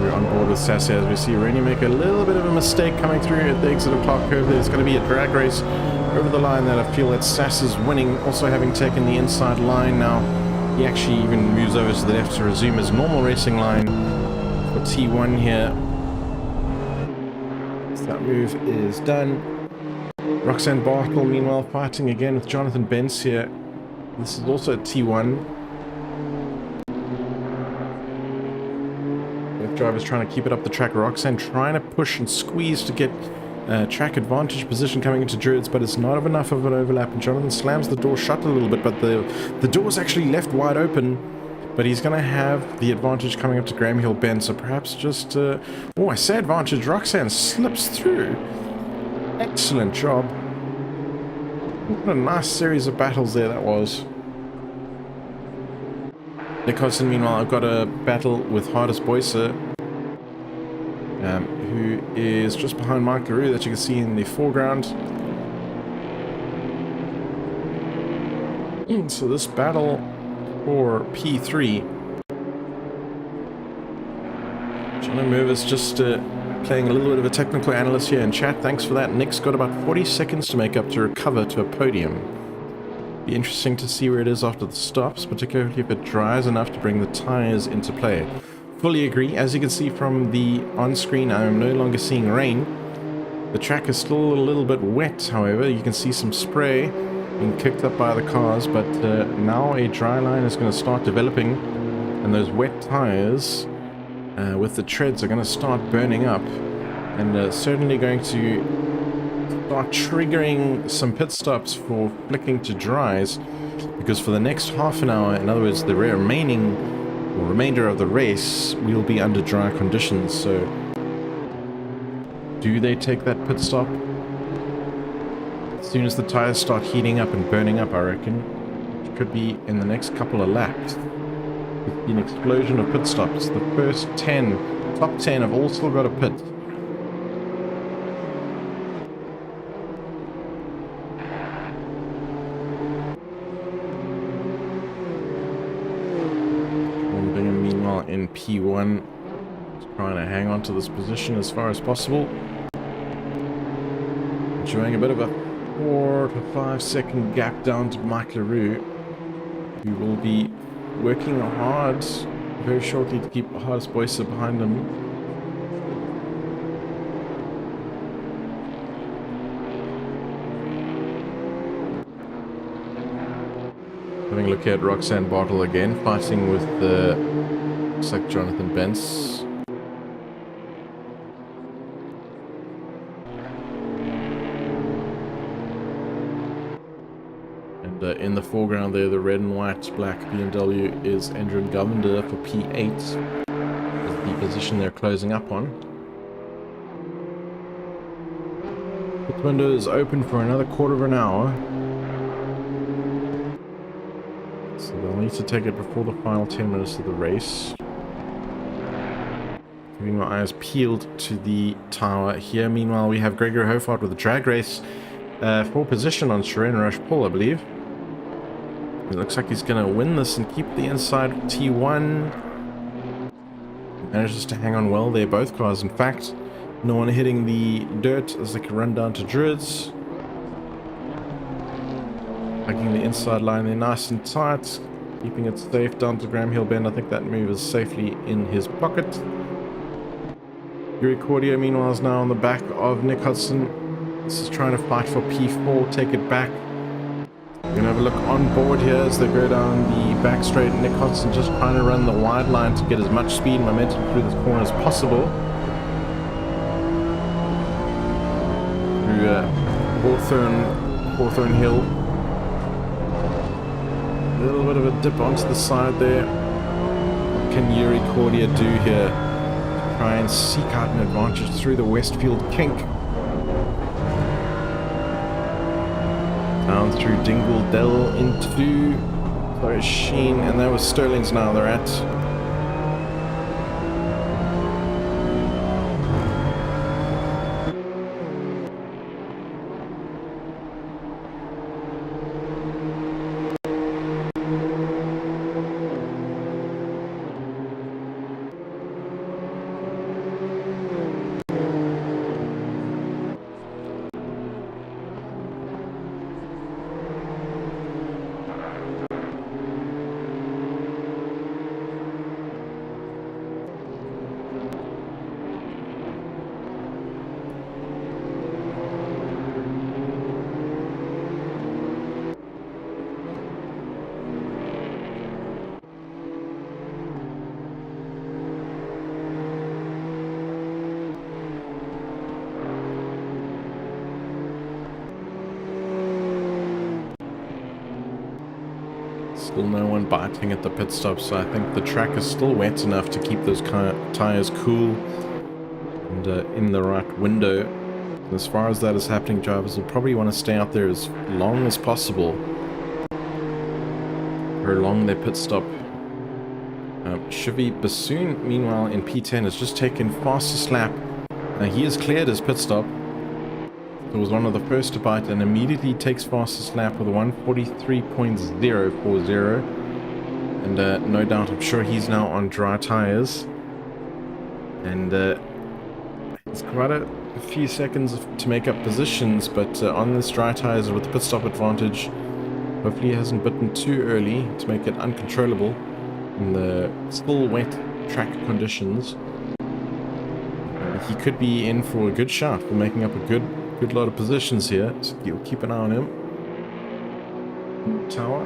We're on board with Sas as we see Rainier make a little bit of a mistake coming through at the exit of Clark Curve. There's going to be a drag race over the line that I feel that Sas is winning, also having taken the inside line now. He actually even moves over to the left to resume his normal racing line for T1 here. So that move is done. Roxanne Bartle, meanwhile, fighting again with Jonathan Bentz here. This is also T1. Both drivers trying to keep it up the track. Roxanne trying to push and squeeze to get track advantage position coming into Druids, but it's not enough of an overlap, and Jonathan slams the door shut a little bit, but the door's actually left wide open, but he's going to have the advantage coming up to Graham Hill Bend, so perhaps just oh, I say advantage, Roxanne slips through. Excellent job. What a nice series of battles there that was. Nick Hodgson, meanwhile, I've got a battle with Hardest Boyser, who is just behind Mike LaRue that you can see in the foreground. So this battle for P3. Jono Mervis just playing a little bit of a technical analyst here in chat. Thanks for that. Nick's got about 40 seconds to make up to recover to a podium. Be interesting to see where it is after the stops, particularly if it dries enough to bring the tires into play. Fully agree. As you can see from the on-screen, I am no longer seeing rain. The track is still a little bit wet, however. You can see some spray being kicked up by the cars, but now a dry line is going to start developing, and those wet tires with the treads are going to start burning up, and certainly going to start triggering some pit stops for flicking to dries, because for the next half an hour, in other words, the remainder of the race, we'll be under dry conditions. So do they take that pit stop? As soon as the tires start heating up and burning up, I reckon it could be in the next couple of laps. An explosion of pit stops. The first 10, top 10 have all still got a pit. In P1, just trying to hang on to this position as far as possible. Enjoying a bit of a 4 to 5 second gap down to Mike LaRue, who will be working hard very shortly to keep Hardest Boyser behind him. Having a look at Roxanne Bartle again, fighting with the looks like Jonathan Bentz. And in the foreground there, the red and white black BMW is Andrew Govender for P8. Is the position they're closing up on. Pit window is open for another quarter of an hour. So they'll need to take it before the final 10 minutes of the race. Keeping my eyes peeled to the tower here. Meanwhile, we have Gregory Hofart with a drag race for position on Shereen Rush Pull, I believe. It looks like he's going to win this and keep the inside T1. Manages to hang on well there, both cars. In fact, no one hitting the dirt as they can run down to Druids. Hugging the inside line there nice and tight. Keeping it safe down to Graham Hill Bend. I think that move is safely in his pocket. Yuri Cordia, meanwhile, is now on the back of Nick Hudson. This is trying to fight for P4, take it back. We're going to have a look on board here as they go down the back straight. Nick Hodson just trying to run the wide line to get as much speed and momentum through this corner as possible. Through Hawthorne Hill. A little bit of a dip onto the side there. What can Yuri Cordia do here? Try and seek out an advantage through the Westfield kink. Down through Dingle Dell into Sheen, and that was Sterling's now they're at. Still no one biting at the pit stop, so I think the track is still wet enough to keep those tires cool and in the right window. And as far as that is happening, drivers will probably want to stay out there as long as possible, prolong their pit stop. Shivi Bassoon, meanwhile, in P10 has just taken fastest lap. Now he has cleared his pit stop. It was one of the first to bite and immediately takes fastest lap with a 1:43.040. And no doubt, I'm sure he's now on dry tires. And it's quite a few seconds to make up positions, but on this dry tires with the pit stop advantage, hopefully he hasn't bitten too early to make it uncontrollable in the still wet track conditions. He could be in for a good shot for making up a good lot of positions here, so you'll keep an eye on him. Tower.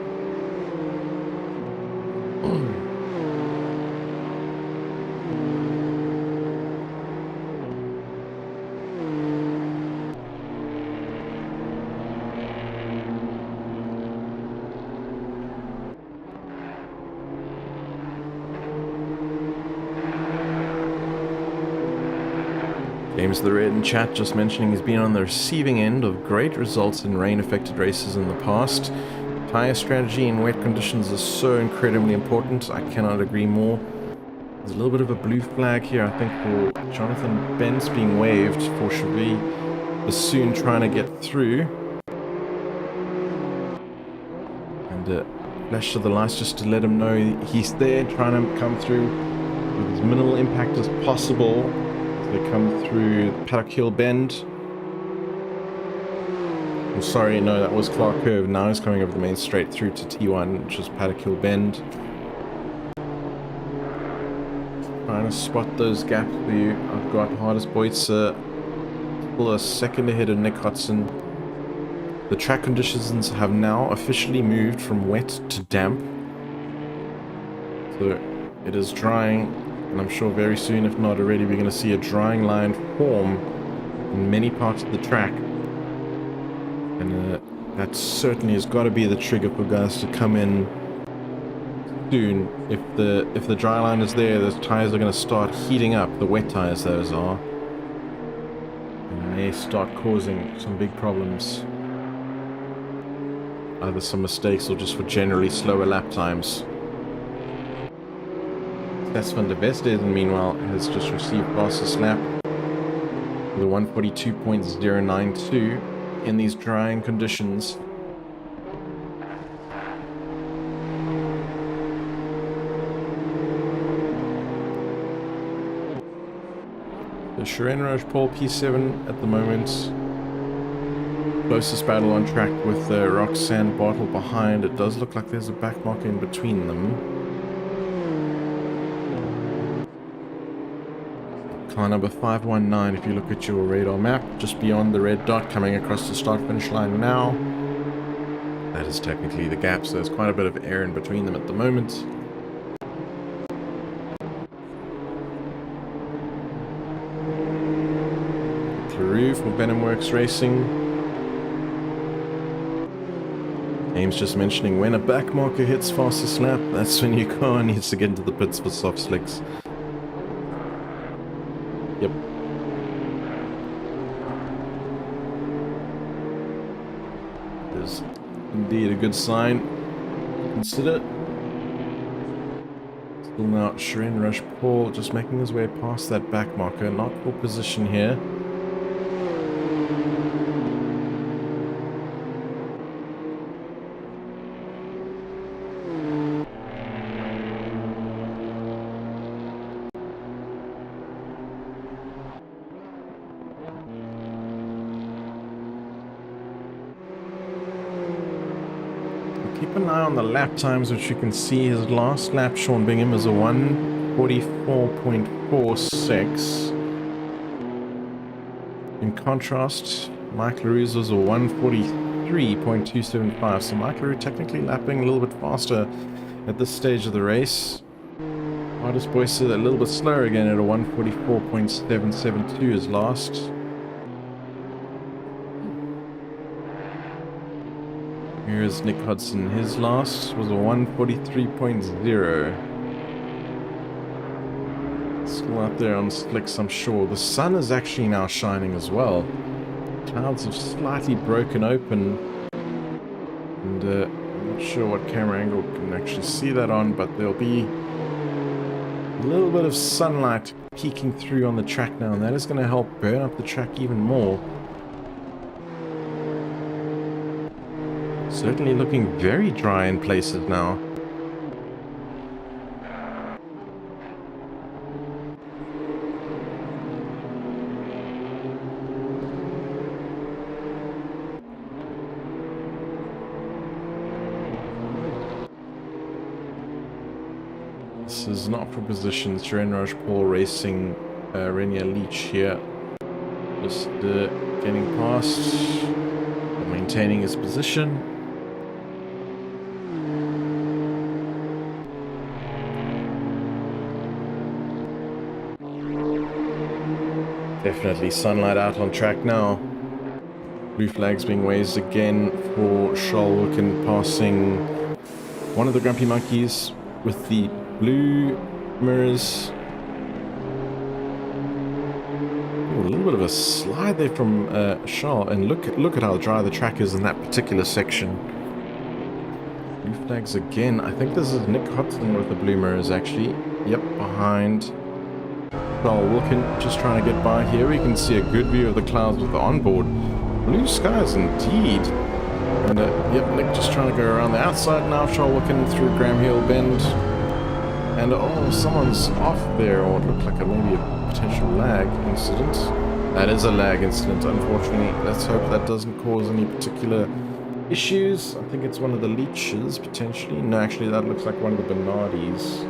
James the Red in chat just mentioning he's been on the receiving end of great results in rain-affected races in the past. Tire strategy in wet conditions is so incredibly important. I cannot agree more. There's a little bit of a blue flag here, I think, for Jonathan Benz being waved for Chevi Bassoon trying to get through. And flash to the lights just to let him know he's there, trying to come through with as minimal impact as possible. They come through Paddock Hill Bend. I'm sorry, no, that was Clark Curve. Now he's coming over the main straight through to T1, which is Paddock Hill Bend. Trying to spot those gaps for you. I've got Hardest Boitzer still a second ahead of Nick Hodson. The track conditions have now officially moved from wet to damp. So it is drying. And I'm sure very soon, if not already, we're going to see a drying line form in many parts of the track. And that certainly has got to be the trigger for guys to come in soon. If the dry line is there, those tires are going to start heating up. The wet tires, those are. And they start causing some big problems. Either some mistakes or just for generally slower lap times. Tess van der Vesteden, meanwhile, has just received fastest lap with a 1:42.092 in these drying conditions. The Shiren Roche Paul P7 at the moment. Closest battle on track with Roxanne Bartle behind. It does look like there's a back marker in between them. Car number 519, if you look at your radar map, just beyond the red dot, coming across the start finish line now. That is technically the gap, so there's quite a bit of air in between them at the moment. Clarue for Venomworks Racing. Ames just mentioning when a back marker hits fastest lap, that's when your car needs to get into the pits for soft slicks. Yep. There's indeed a good sign. Consider. Still now Shirin Rush Paul just making his way past that back marker, not for position here. Keep an eye on the lap times, which you can see his last lap, Sean Bingham, is a 1:44.46. In contrast, Mike LaRue's was a 1:43.275, so Mike LaRue technically lapping a little bit faster at this stage of the race. Artist Boyce a little bit slower again at a 1:44.772 is last. Here's Nick Hudson. His last was a 1:43.0. Still out there on slicks, I'm sure. The sun is actually now shining as well. Clouds have slightly broken open. And I'm not sure what camera angle can actually see that on, but there'll be a little bit of sunlight peeking through on the track now, and that is going to help burn up the track even more. Certainly looking very dry in places now. This is not for positions. Shirin Rush Paul racing Renier Leach here. Just getting past, maintaining his position. Definitely sunlight out on track now. Blue flags being waved again for Charles Wilkin passing one of the Grumpy Monkeys with the blue mirrors. Ooh, a little bit of a slide there from Charles, and look at how dry the track is in that particular section. Blue flags again. I think this is Nick Hudson with the blue mirrors actually. Yep, behind Charles Wilkin, just trying to get by here. We can see a good view of the clouds with the onboard. Blue skies indeed. And yep, Nick just trying to go around the outside now. Charles Wilkin through Graham Hill Bend. And oh, someone's off there, or it looked like maybe a potential lag incident. That is a lag incident, unfortunately. Let's hope that doesn't cause any particular issues. I think it's one of the leeches, potentially. No, actually, that looks like one of the Bernardis.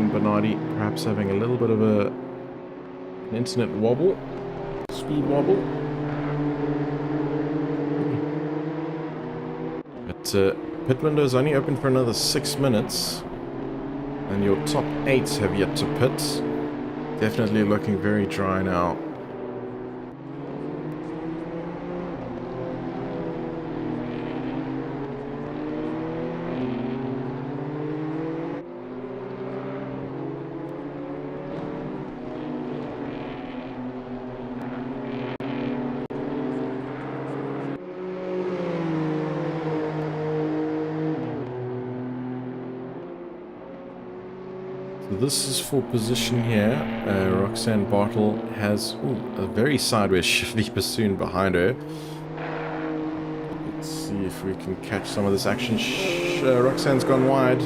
Bernardi perhaps having a little bit of an internet wobble, speed wobble. But pit window is only open for another 6 minutes, and your top 8 have yet to pit. Definitely looking very dry now. This is for position here. Roxanne Bartle has a very sideways Chevy Bassoon behind her. Let's see if we can catch some of this action. Roxanne's gone wide.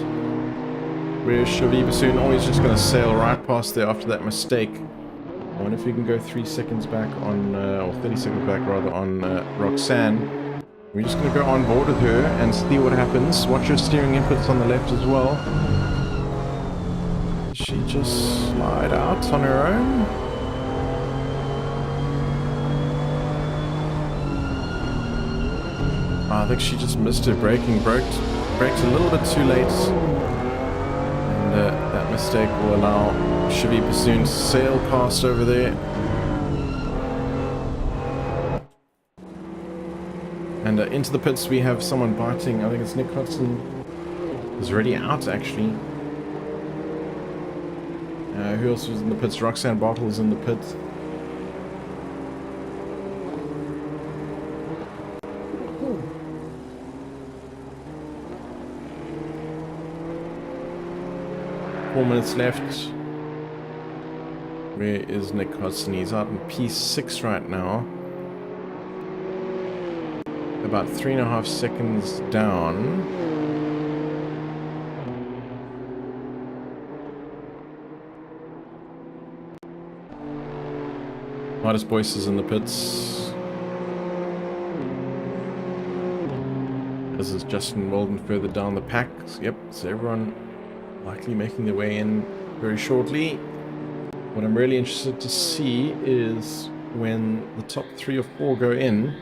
Where's Chevy Bassoon? Oh, he's just going to sail right past there after that mistake. I wonder if we can go 3 seconds back on, or 30 seconds back rather, on Roxanne. We're just going to go on board with her and see what happens. Watch your steering inputs on the left as well. She just slide out on her own. I think she just missed her braking, braked a little bit too late. And that mistake will allow Shivi Pursuit to sail past over there. And into the pits we have someone biting. I think it's Nick Hudson. Is already out, actually. Who else was in the pits? Roxanne Bartle is in the pit. Four minutes left. Where is Nick Hudson? He's out in P6 right now. About 3.5 seconds down. Hardest Boyce is in the pits. This is Justin Walden further down the pack. Yep, so everyone likely making their way in very shortly. What I'm really interested to see is when the top 3 or 4 go in,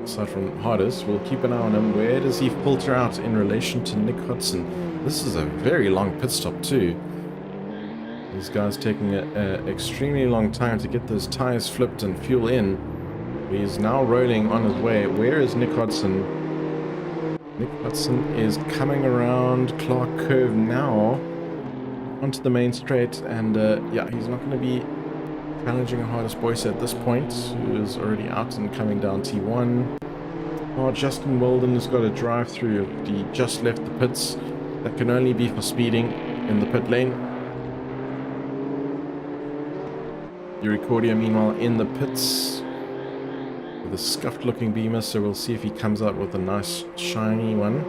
aside from Hardest, we'll keep an eye on him. Where does he filter out in relation to Nick Hudson? This is a very long pit stop too. These guys taking an extremely long time to get those tires flipped and fuel in. He's now rolling on his way. Where is Nick Hudson? Nick Hudson is coming around Clark Curve now onto the main straight, and yeah, he's not going to be challenging a Hardest Boyce at this point, who is already out and coming down T1. Oh, Justin Walden has got a drive through. He just left the pits. That can only be for speeding in the pit lane. Uricordia, meanwhile, in the pits with a scuffed looking Beamer, so we'll see if he comes out with a nice shiny one.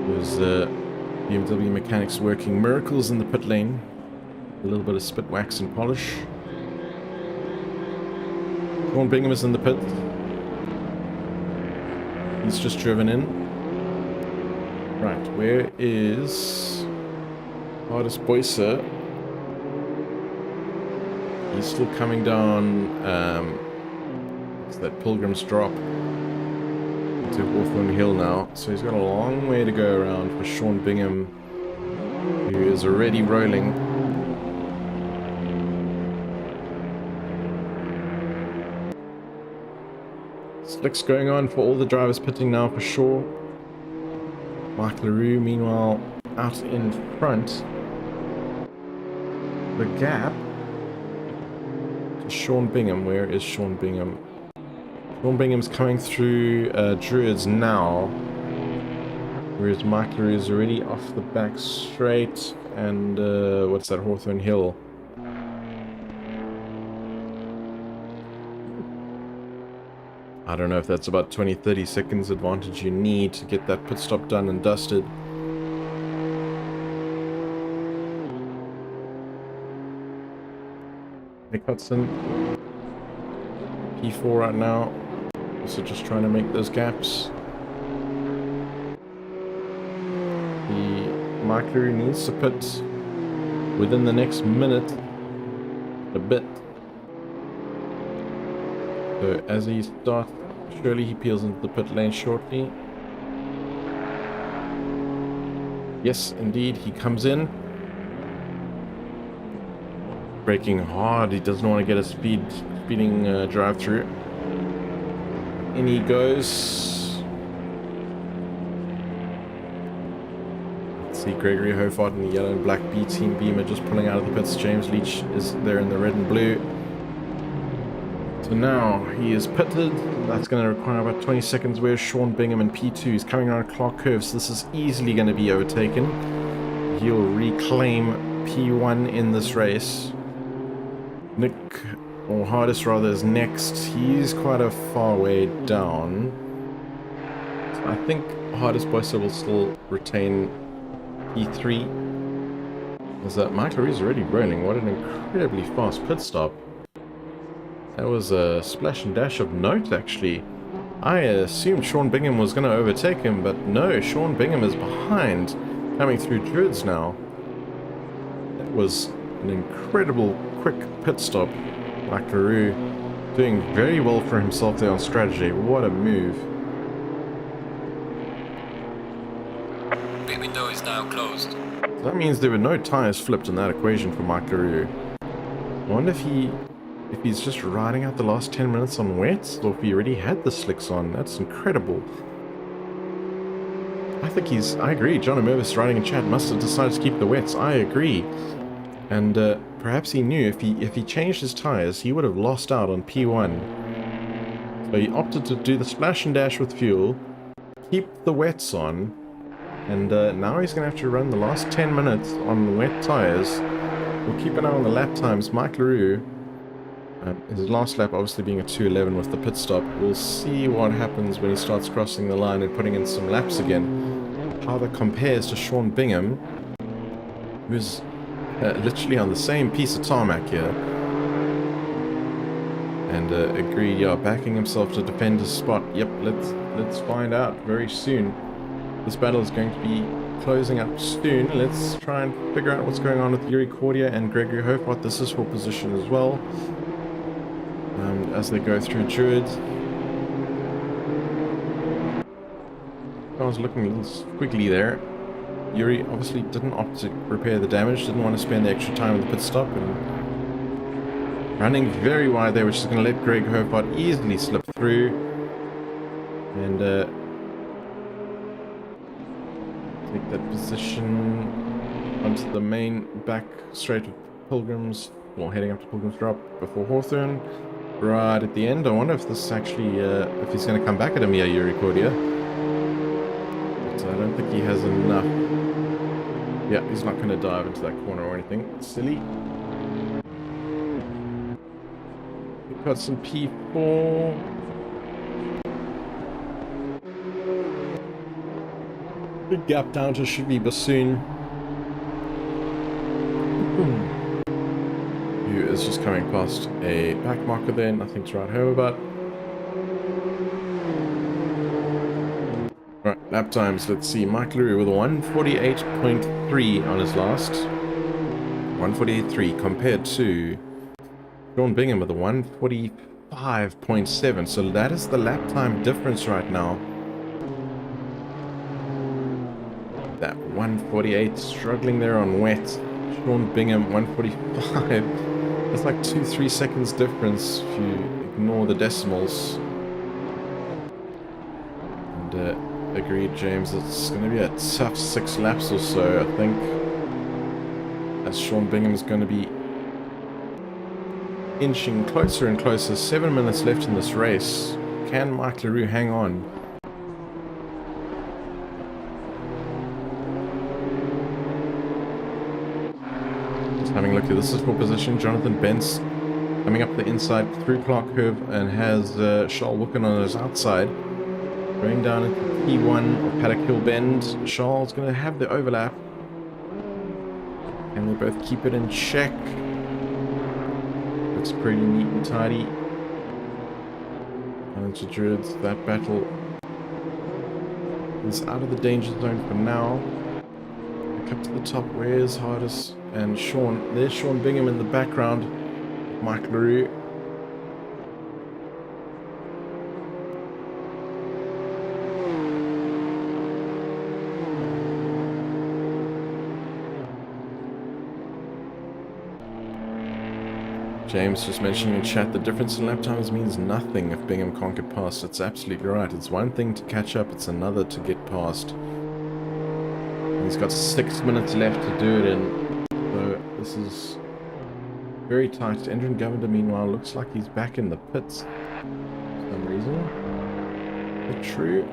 There's BMW mechanics working miracles in the pit lane. A little bit of spit wax and polish. Sean Bingham is in the pit. He's just driven in. Right, where is Hardest Boyce? He's still coming down, it's that Pilgrim's Drop to Hawthorne Hill now. So he's got a long way to go around for Sean Bingham, who is already rolling. Slicks going on for all the drivers pitting now for sure. Mike LaRue, meanwhile, out in front. The gap to Sean Bingham. Where is Sean Bingham? Sean Bingham's coming through Druids now. Whereas Mike LaRue is already off the back straight. And what's that, Hawthorne Hill? I don't know if that's about 20-30 seconds advantage you need to get that pit stop done and dusted. Nick Hudson, P4 right now, also just trying to make those gaps. The Mike LaRue needs to pit within the next minute, a bit. So as he starts, surely he peels into the pit lane shortly. Yes, indeed, he comes in. Braking hard, he doesn't want to get a speeding drive through. In he goes. Let's see, Gregory Hofart in the yellow and black B team Beamer just pulling out of the pits. James Leach is there in the red and blue. So now he is pitted. That's going to require about 20 seconds. Where's Sean Bingham in P2? He's coming around Clark Curve, so this is easily going to be overtaken. He'll reclaim P1 in this race. Nick, or Hardest rather, is next. He's quite a far way down. So I think Hardest Boyce will still retain P3. Is that Mike LaRue's already rolling? What an incredibly fast pit stop. That was a splash and dash of note, actually. I assumed Sean Bingham was going to overtake him, but no, Sean Bingham is behind, coming through Druids now. That was an incredible quick pit stop. Mike LaRue doing very well for himself there on strategy. What a move. pit window is now closed. So that means there were no tires flipped in that equation for Mike LaRue. I wonder if he's just riding out the last 10 minutes on wets, or if he already had the slicks on. That's incredible. I agree, John Mervis writing in chat must have decided to keep the wets. I agree. And perhaps he knew if he changed his tires, he would have lost out on P1. So he opted to do the splash and dash with fuel, keep the wets on, and now he's going to have to run the last 10 minutes on wet tires. We'll keep an eye on the lap times. Mike LaRue, his last lap obviously being a 2:11 with the pit stop. We'll see what happens when he starts crossing the line and putting in some laps again. How that compares to Sean Bingham, who's literally on the same piece of tarmac here. And agreed, yeah, backing himself to defend his spot. Yep, let's find out very soon. This battle is going to be closing up soon. Let's try and figure out what's going on with Yuri Cordia and Gregory Hopewart. This is for position as well. As they go through Druid. I was looking a little squiggly there. Yuri obviously didn't opt to repair the damage, didn't want to spend the extra time at the pit stop, and running very wide there, which is going to let Greg Hopewart easily slip through. And take that position onto the main back straight of Pilgrims, well, heading up to Pilgrims Drop before Hawthorne. Right at the end. I wonder if this is actually, if he's going to come back at him here, Yuri Cordia. But I don't think he has enough. Yeah, he's not going to dive into that corner or anything. Silly. We've got some P4. Big gap down to Shivi Bassoon, who is just coming past a back marker there, nothing to write home about. Right, lap times, let's see. Mike LaRue with a 148.3 on his last. 148.3 compared to Sean Bingham with a 145.7. So that is the lap time difference right now. That 148 struggling there on wet. Sean Bingham 145. That's like 2-3 seconds difference if you ignore the decimals. And agreed, James, it's going to be a tough 6 laps or so, I think, as Sean Bingham is going to be inching closer and closer. 7 minutes left in this race. Can Mike LaRue hang on? Having a look here, this is for position. Jonathan Bentz coming up the inside through Clark Curve and has Charles Wooken on his outside. Going down into P1 of Paddock Hill Bend. Charles going to have the overlap. And they both keep it in check. Looks pretty neat and tidy. And into Druids, that battle is out of the danger zone for now. Up to the top, where's Hardest and Sean? There's Sean Bingham in the background. Mike LaRue. James just mentioning in chat, the difference in lap times means nothing if Bingham can't get past. It's absolutely right. It's one thing to catch up, it's another to get past. He's got 6 minutes left to do it in, so this is very tight. Endrin Governor, meanwhile, looks like he's back in the pits for some reason. Is it true?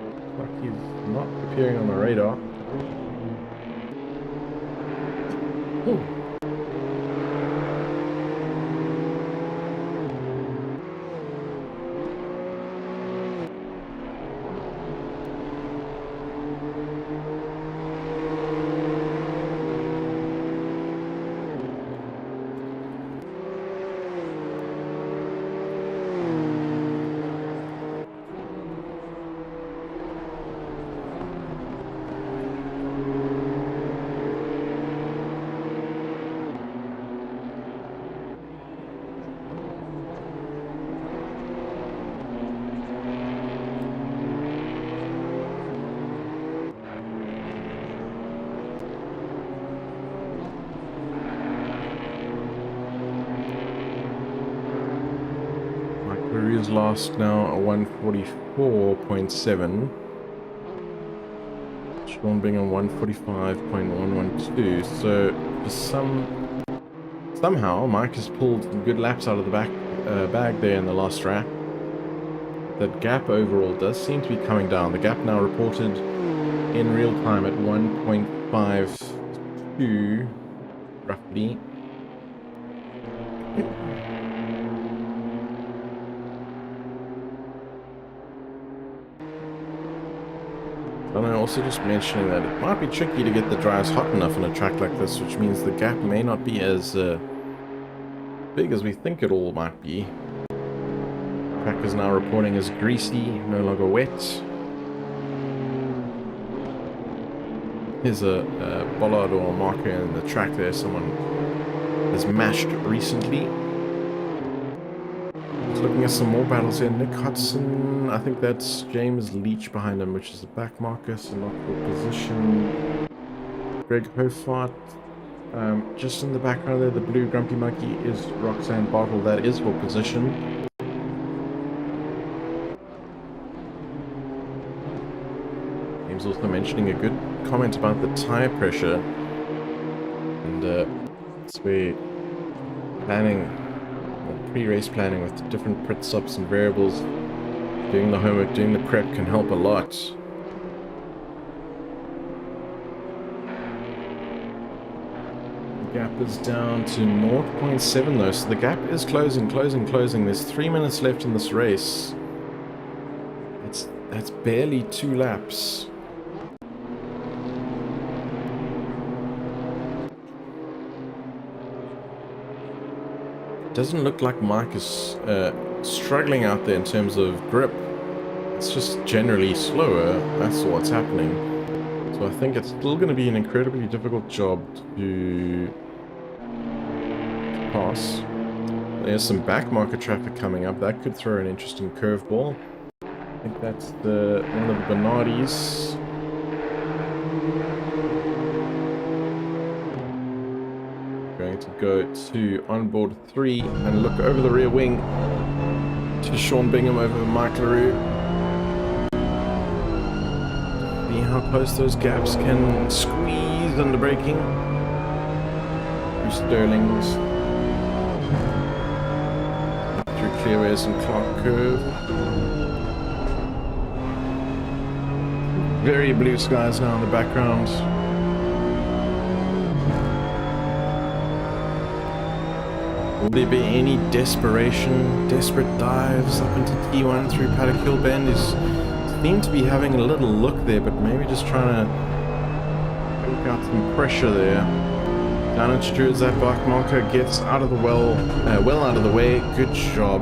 Looks like he's not appearing on the radar. Ooh. seconds last now, a 144.7. Sean Bingham 145.112. So somehow Mike has pulled some good laps out of the bag there in the last lap. That gap overall does seem to be coming down. The gap now reported in real time at 1.52 roughly. And I'm also just mentioning that it might be tricky to get the dryers hot enough on a track like this, which means the gap may not be as big as we think it all might be. Track is now reporting as greasy, no longer wet. Here's a bollard or a marker in the track there someone has mashed recently. Just looking at some more battles here. Nick Hudson, I think that's James Leach behind him, which is the back marker, so not for position. Greg Hofart, just in the background there, the blue grumpy monkey is Roxanne Bartle, that is for position. James also mentioning a good comment about the tire pressure, and it's where planning, or pre-race planning with different pit stops and variables, doing the homework, doing the prep can help a lot. The gap is down to 0.7 though, so the gap is closing. There's 3 minutes left in this race. That's barely 2 laps. Doesn't look like Mike is struggling out there in terms of grip. It's just generally slower. That's what's happening. So I think it's still going to be an incredibly difficult job to pass. There's some back marker traffic coming up. That could throw an interesting curveball. I think that's one of the Bernardis. Going to go to onboard 3 and look over the rear wing to Sean Bingham over Mike LaRue. See how close those gaps can squeeze under braking. Through Sterling's. Through Clearways and Clark Curve. Very blue skies now in the background. Will there be any desperate dives up into T1 through Paddock Hill Bend? Is seem to be having a little look there, but maybe just trying to work out some pressure there. Down into Druids, that back marker gets out of the well out of the way. Good job.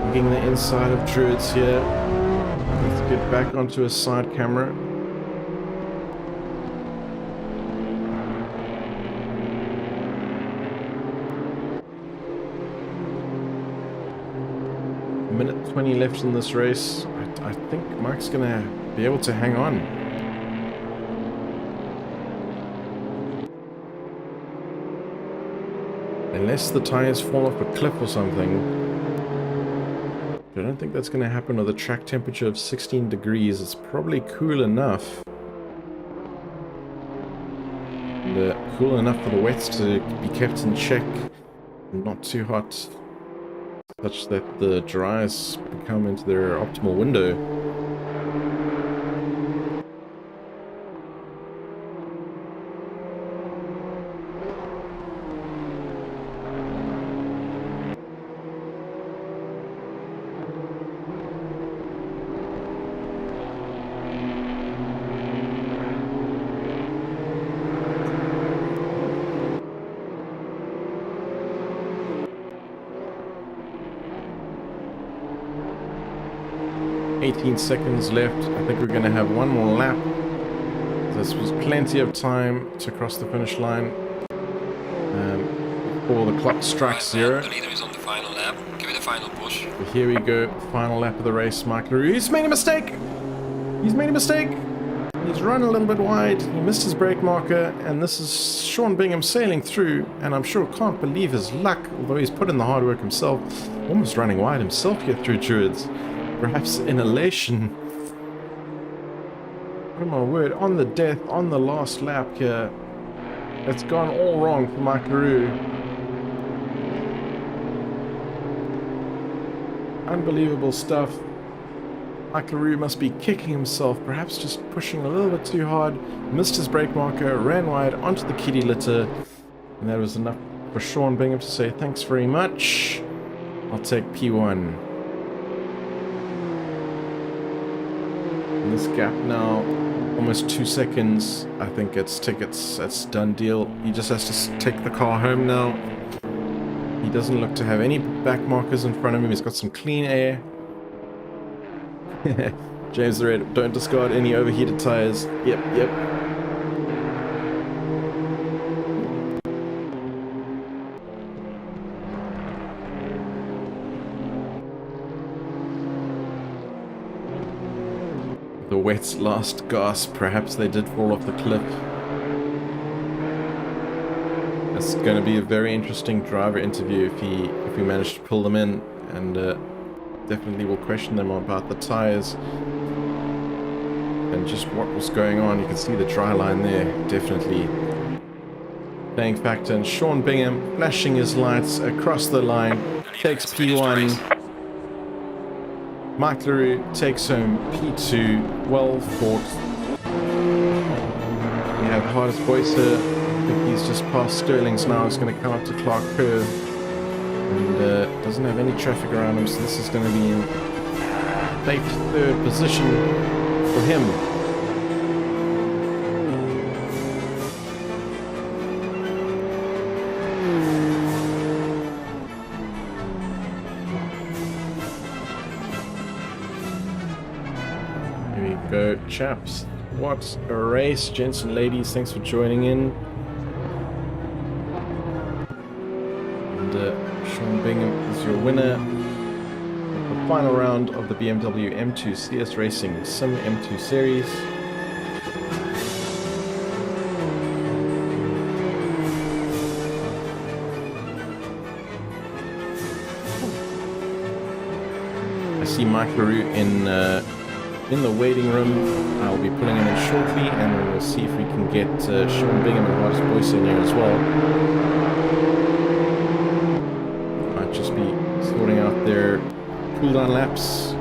Looking the inside of Druids here. Let's get back onto a side camera. Minute 20 left in this race. I think Mike's gonna be able to hang on. Unless the tires fall off a cliff or something. I don't think that's gonna happen with a track temperature of 16 degrees. It's probably cool enough. And, cool enough for the wets to be kept in check. Not too hot, such that the dryers come into their optimal window. Seconds left. I think we're going to have one more lap. This was plenty of time to cross the finish line before the clock strikes 0. The leader is on the final lap. Give it a final push. Here we go. Final lap of the race. Mike LaRue. He's made a mistake. He's made a mistake. He's run a little bit wide, he missed his brake marker, and this is Sean Bingham sailing through, and I'm sure can't believe his luck, although he's put in the hard work himself, almost running wide himself here through Druids. Perhaps in elation. Oh my word, on the death, on the last lap here. It's gone all wrong for Mike LaRue. Unbelievable stuff. Mike LaRue must be kicking himself, perhaps just pushing a little bit too hard, missed his brake marker, ran wide onto the kitty litter, and that was enough for Sean Bingham to say thanks very much. I'll take P1. In this gap now, almost 2 seconds. I think it's tickets. That's done deal. He just has to take the car home now. He doesn't look to have any back markers in front of him. He's got some clean air. James the Red, don't discard any overheated tires. Yep. The wet's last gasp. Perhaps they did fall off the cliff. It's going to be a very interesting driver interview if we manage to pull them in, and definitely will question them about the tires and just what was going on. You can see the dry line there, definitely playing factor. And Sean Bingham flashing his lights across the line, takes P1. Mike LaRue takes home P2. Well fought. We have the hardest voice here. I think he's just past Sterling's now. He's going to come up to Clark Curve. And doesn't have any traffic around him, so this is going to be in safe third position for him. Here we go, chaps. What a race, gents and ladies. Thanks for joining in. Sean Bingham is your winner of the final round of the BMW M2 CS Racing simM2 series. I see Mike LaRue in the waiting room. I'll be pulling him in shortly, and then we'll see if we can get Sean Bingham and Hardest Boyce in here as well. Just be sorting out their cooldown laps.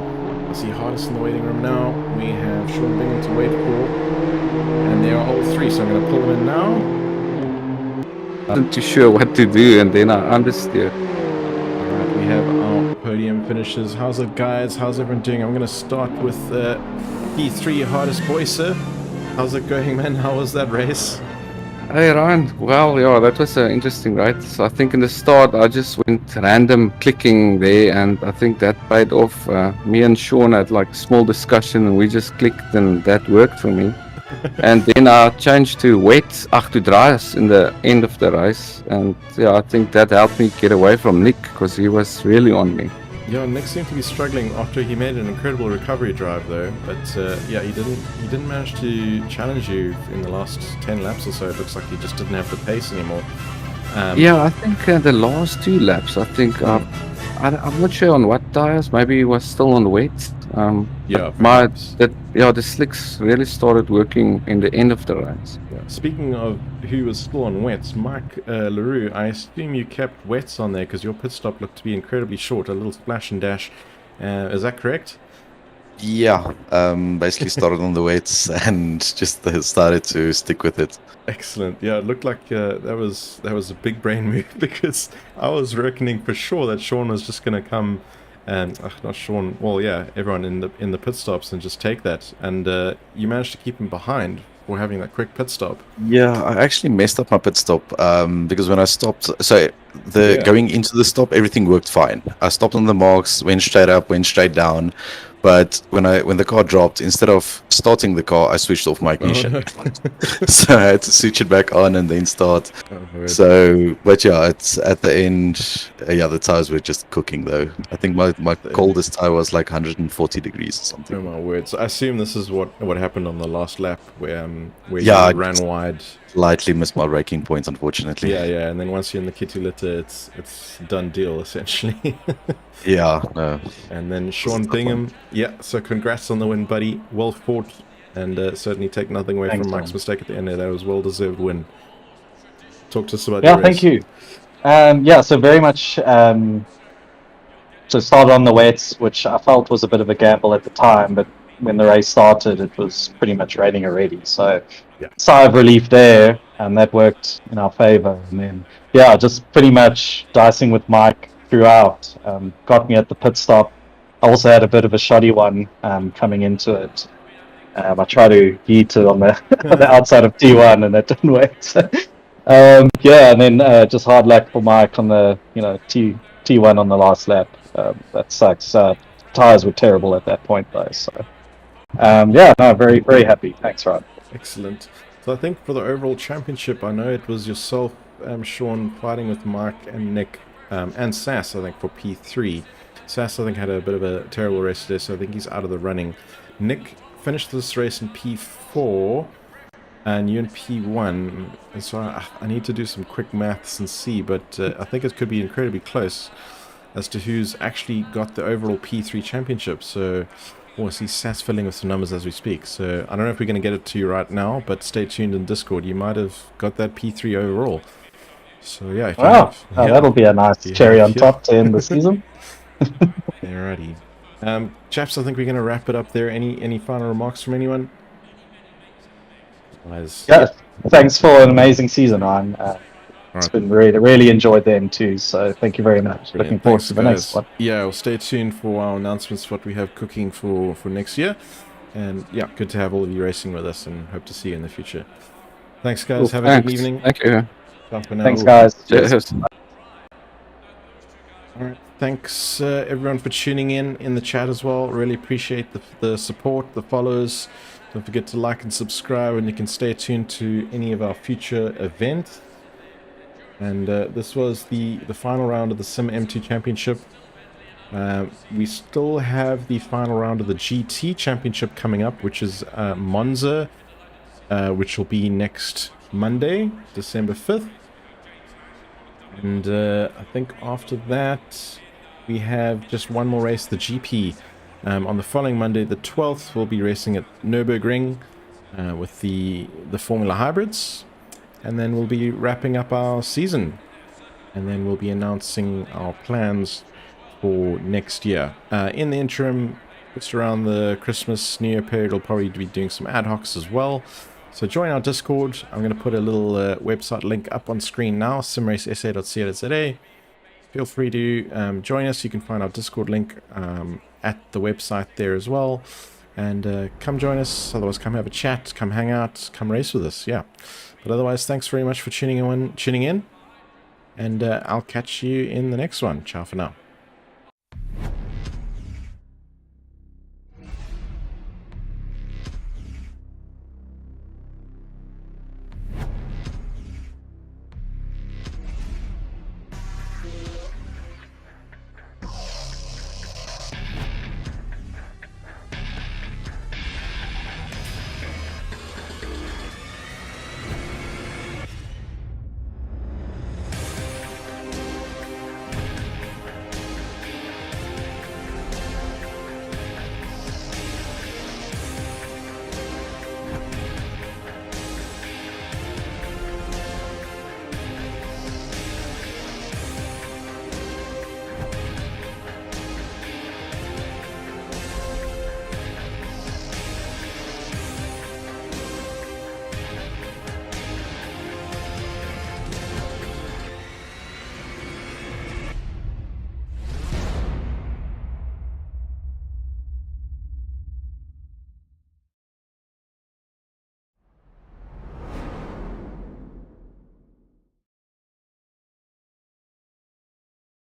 I see Hardest in the waiting room now. We have Sean Bingham to wait for, and they are all three, so I'm going to pull them in now. I wasn't too sure what to do, and then I understood. Alright, we have our podium finishes. How's it, guys? How's everyone doing? I'm going to start with P3 Hardest Boyce. How's it going, man? How was that race? Hey Ryan, well, yeah, that was an interesting race. So I think in the start I just went random clicking there, and I think that paid off. Me and Sean had like small discussion, and we just clicked, and that worked for me. And then I changed to wet to dries in the end of the race, and yeah, I think that helped me get away from Nick because he was really on me. Yeah, Nick seemed to be struggling after he made an incredible recovery drive though, but yeah, he didn't manage to challenge you in the last 10 laps or so. It looks like he just didn't have the pace anymore. Yeah, I think the last 2 laps, I think I'm not sure on what tires. Maybe he was still on wet. Yeah, the slicks really started working in the end of the race. Yeah. Speaking of who was still on wets, Mike LaRue, I assume you kept wets on there because your pit stop looked to be incredibly short, a little splash and dash. Is that correct? Yeah, basically started on the weights and just started to stick with it. Excellent. Yeah, it looked like that was a big brain move because I was reckoning for sure that Sean was just going to come, not Sean. Well, yeah, everyone in the pit stops and just take that, and you managed to keep him behind for having that quick pit stop. Yeah, I actually messed up my pit stop because when I stopped, going into the stop, everything worked fine. I stopped on the marks, went straight up, went straight down, But when the car dropped, instead of starting the car, I switched off my ignition. no. So I had to switch it back on and then start. Word. So, but yeah, it's at the end. Yeah, the tires were just cooking though. I think my coldest tire was like 140 degrees or Oh something. my word! So I assume this is what happened on the last lap, where Yeah, you ran wide. Slightly missed my braking points, unfortunately. Yeah, and then once you're in the kitty litter, it's done deal essentially. Yeah, no. And then Sean Bingham, yeah. So congrats on the win, buddy. Well fought, and certainly take nothing away Thanks, from Mike's man. mistake at the end there. That was well deserved win. Talk to us about Yeah, your race. thank you. Yeah, so very much. So started on the wets, which I felt was a bit of a gamble at the time, but when the race started, it was pretty much raining already. So Yeah. sigh of relief there, and that worked in our favor. And then, yeah, just pretty much dicing with Mike throughout. Got me at the pit stop. I also had a bit of a shoddy one coming into it. I tried to heat it on the on the outside of T1, and that didn't work. So, yeah, and then just hard luck for Mike on the T1 on the last lap. That sucks. Tires were terrible at that point though. So yeah, no, very very happy. Thanks, Rod. Excellent. So I think for the overall championship, I know it was yourself, Sean, fighting with Mike and Nick, and Sass, I think, for P3. Sass, I think, had a bit of a terrible race today, so I think he's out of the running. Nick finished this race in P4, and you in P1. And so I need to do some quick maths and see, but I think it could be incredibly close as to who's actually got the overall P3 championship. So I see Sass filling with some numbers as we speak. So I don't know if we're going to get it to you right now, but stay tuned in Discord. You might have got that P3 overall. So yeah, if you Wow, have, that'll be a nice Yeah, cherry on yeah. top to end the season. Alrighty. Chaps, I think we're going to wrap it up there. Any final remarks from anyone? Otherwise, Yeah, thanks for an amazing season, Ryan. It's Alright. been really enjoyed them too. So thank you very much. Brilliant. Looking forward Thanks, to the guys. next one. Yeah, we'll stay tuned for our announcements, what we have cooking for next year. And yeah, good to have all of you racing with us, and hope to see you in the future. Thanks, guys. Cool, Have a thanks. good evening. Thank you. Ciao for now. Thanks, guys. Cheers. All right. Thanks, everyone, for tuning in the chat as well. Really appreciate the support, the follows. Don't forget to like and subscribe, and you can stay tuned to any of our future events. And this was the final round of the simM2 Championship. We still have the final round of the GT Championship coming up, which is Monza, which will be next Monday, December 5th. And I think after that, we have just one more race, the GP. On the following Monday, the 12th, we'll be racing at Nürburgring with the Formula Hybrids. And then we'll be wrapping up our season. And then we'll be announcing our plans for next year. In the interim, just around the Christmas, New Year period, we'll probably be doing some ad hocs as well. So join our Discord. I'm going to put a little website link up on screen now, simracesa.co.za. Feel free to join us. You can find our Discord link at the website there as well. And come join us. Otherwise, come have a chat, come hang out, come race with us. Yeah. But otherwise, thanks very much for tuning in. And I'll catch you in the next one. Ciao for now.